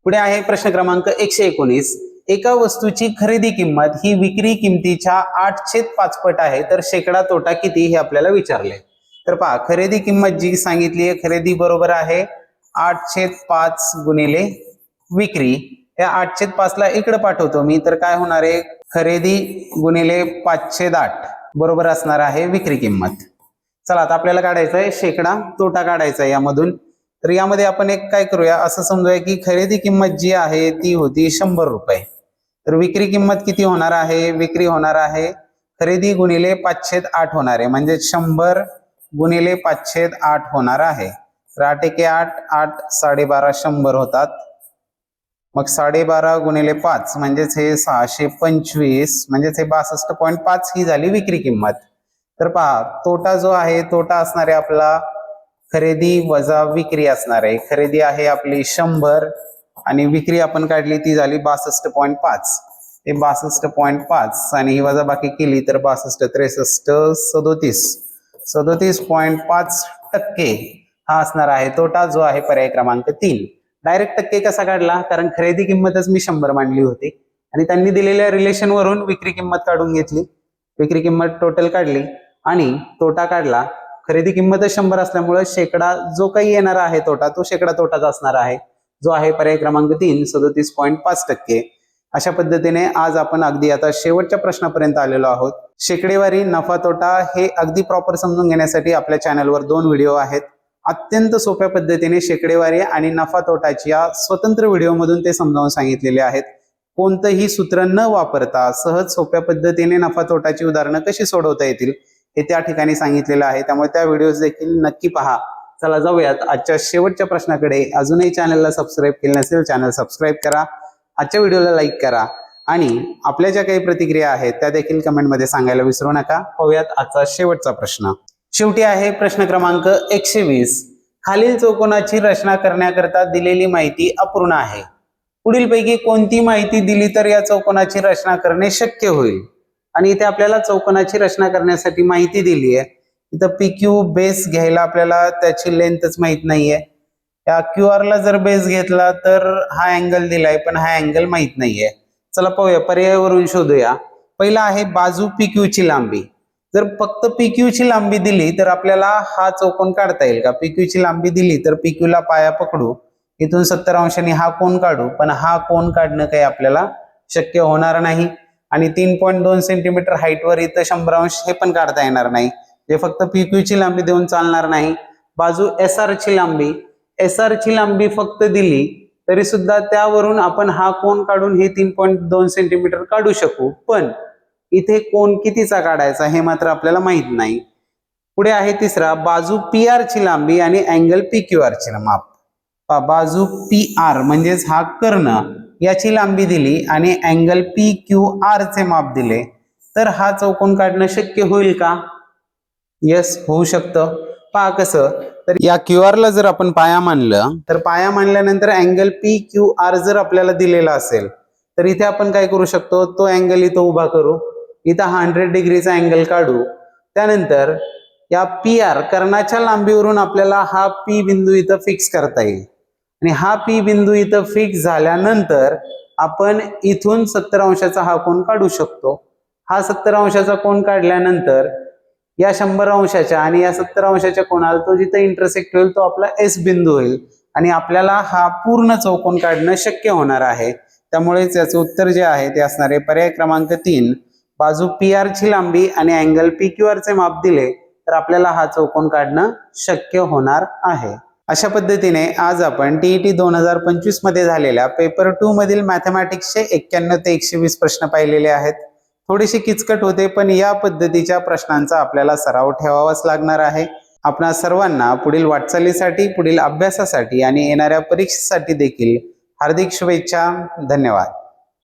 Speaker 1: पुढे आहे प्रश्न क्रमांक 119. एका वस्तूची खरेदी किंमत ही विक्री किमतीच्या 8/5 पट आहे, तर शेकडा तोटा किती हे आपल्याला विचारले. तर पहा, खरेदी किंमत जी सांगितली आहे, खरेदी बरोबर आहे 8/5 गुणिले विक्री. या 8/5 ला इकडे पाठवतो मी, तर काय होणार आहे, खरेदी गुणिले 5/8 बरोबर असणार आहे विक्री किंमत. चला आता आपल्याला काढायचं आहे शेकडा तोटा काढायचा आहे यामधून. तर यामध्ये आपण एक काय करूया, असं समजूया की खरेदी किंमत जी आहे ती होती 100 रुपये. तर विक्री किंमत किती होणार आहे, विक्री होणार आहे खरेदी गुणिले 5/8 होणार आहे. म्हणजे 100 गुणिले 5/8 होणार आहे. तर 8 × 8 = 8, 12.5 100 होतात. मग 12.5 गुणिले 5 म्हणजेच हे 625 म्हणजेच हे 62.5 ही झाली विक्री किंमत. तर पहा तोटा जो आहे तोटा असणार आहे आपला खरेदी वजा विक्री असणार आहे. खरेदी आहे आपली 100 आणि विक्री आपण काढली ती झाली 62.5. ते 62.5 आणि ही वजा बाकी केली तर 62, 63, 37.5% हा असणार आहे तोटा जो आहे पर्याय क्रमांक 3. डायरेक्ट टक्के कसा काढला कारण खरेदी किंमतच मी 100 मांडली होती आणि त्यांनी दिलेल्या रिलेशन वरून विक्री किंमत काढून घेतली. विक्री किंमत टोटल काढली आणि तोटा काढला. खरेदी किंमतच 100 असल्यामुळे शेकडा जो काही येणार आहे तोटा तो शेकडा तोटाचा असणार आहे जो आहे पर्याय क्रमांक 3 37.5%. अशा पद्धतीने आज आपण अगदी आता शेवटच्या प्रश्नापर्यंत आलेलो आहोत. शेकडेवारी नफा तोटा हे अगदी प्रॉपर समजून घेण्यासाठी आपल्या चॅनलवर 2 व्हिडिओ आहेत. अत्यंत सोप्या पद्धतीने शेकडेवारी आणि नफा तोटाची या स्वतंत्र व्हिडिओमधून ते समजावून सांगितलेले आहेत. कोणतंही सूत्र न वापरता सहज सोप्या पद्धतीने नफा तोटाची उदाहरणं कशी सोडवता येतील हे त्या ठिकाणी सांगितलेलं आहे. त्यामुळे त्या व्हिडिओज देखील नक्की पहा. चला जाऊयात आजच्या शेवटच्या प्रश्नाकडे. अजूनही चॅनलला सबस्क्राईब केले नसेल चॅनल सबस्क्राईब करा, आजच्या व्हिडिओला लाईक करा आणि आपल्या ज्या काही प्रतिक्रिया आहेत त्या देखील कमेंटमध्ये सांगायला विसरू नका. पाहूयात आजचा शेवटचा प्रश्न. शेवटी आहे प्रश्न क्रमांक 120. खालील चौकोनाची रचना करण्याकरता दिलेली माहिती अपूर्ण आहे. पुढीलपैकी कोणती माहिती दिली तर या चौकोनाची रचना करणे शक्य होईल. आणि इथे आपल्याला चौकोनाची रचना करण्यासाठी माहिती दिली आहे. इथं PQ बेस घ्यायला आपल्याला त्याची लेंथच माहित नाहीये. या QR ला जर बेस घेतला तर हा अँगल दिलाय पण हा अँगल माहित नाहीये. चला पाहूया पर्यायावरून शोधूया. पहिला आहे बाजू PQ ची लांबी. जर फक्त PQ ची लांबी दिली तर आपल्याला हा चौकोन काढता येईल का? PQ ची लांबी दिली तर PQ ला पाया पकडू, इथून 70 अंशांनी हा कोन काढू, पण हा कोन काढणं काही आपल्याला शक्य होणार नाही. आणि 3.2 सेंटीमीटर हाईटवर इथं 100 अंश हे पण काढता येणार नाही. जे फक्त PQ ची लांबी देऊन चालणार नाही. बाजू SR ची लांबी, SR ची लांबी फक्त दिली तरी सुद्धा त्यावरून आपण हा कोन काढून हे 3.2 सेंटीमीटर काढू शकू, पण इथे कोन कितीचा काढायचा हे मात्र आपल्याला माहित नाही. पुढे आहे तिसरा बाजू PR ची लांबी आणि अँगल PQR ची माप. बाजू PR म्हणजेच हा कर्ण याची लांबी दिली आणि अँगल PQR चे माप दिले तर हा चौकोन काढणं शक्य होईल का? यस, होऊ शकतं. पहा कसं, तर या QR ला जर आपण पाया मानलं तर पाया मानल्यानंतर अँगल PQR जर आपल्याला दिलेला असेल तर इथे आपण काय करू शकतो, तो अँगल इथं उभा करू, इथं 100 डिग्रीचा अँगल काढू. त्यानंतर या PR कर्णाच्या लांबीवरून आपल्याला हा P बिंदू इथं फिक्स करता येईल आणि हा P बिंदू इथं फिक्स झाल्यानंतर आपण इथून 70 अंशाचा हा कोन काढू शकतो. हा 70 अंशाचा कोन काढल्यानंतर या 100 अंशाच्या आणि या 70 अंशाच्या कोणाला तो जिथे इंटरसेक्ट होईल तो आपला S बिंदू होईल आणि आपल्याला हा पूर्ण चौकोन काढणं शक्य होणार आहे. त्यामुळेच याचं उत्तर जे आहे ते असणार आहे पर्याय क्रमांक 3. बाजू PR ची लांबी आणि अँगल PQR चे माप दिले तर आपल्याला हा चौकोन काढणं शक्य होणार आहे. अशा पद्धतीने आज आपण TET 2025 मध्ये झालेल्या पेपर 2 मधील मॅथमॅटिक्सचे 91 ते 120 प्रश्न पाहिलेले आहेत. थोडीशी किचकट होते पण या पद्धतीच्या प्रश्नांचा आपल्याला सराव ठेवावाच लागणार आहे. आपणा सर्वांना पुढील वाटचालीसाठी, पुढील अभ्यासासाठी आणि येणाऱ्या परीक्षेसाठी देखील हार्दिक शुभेच्छा. धन्यवाद.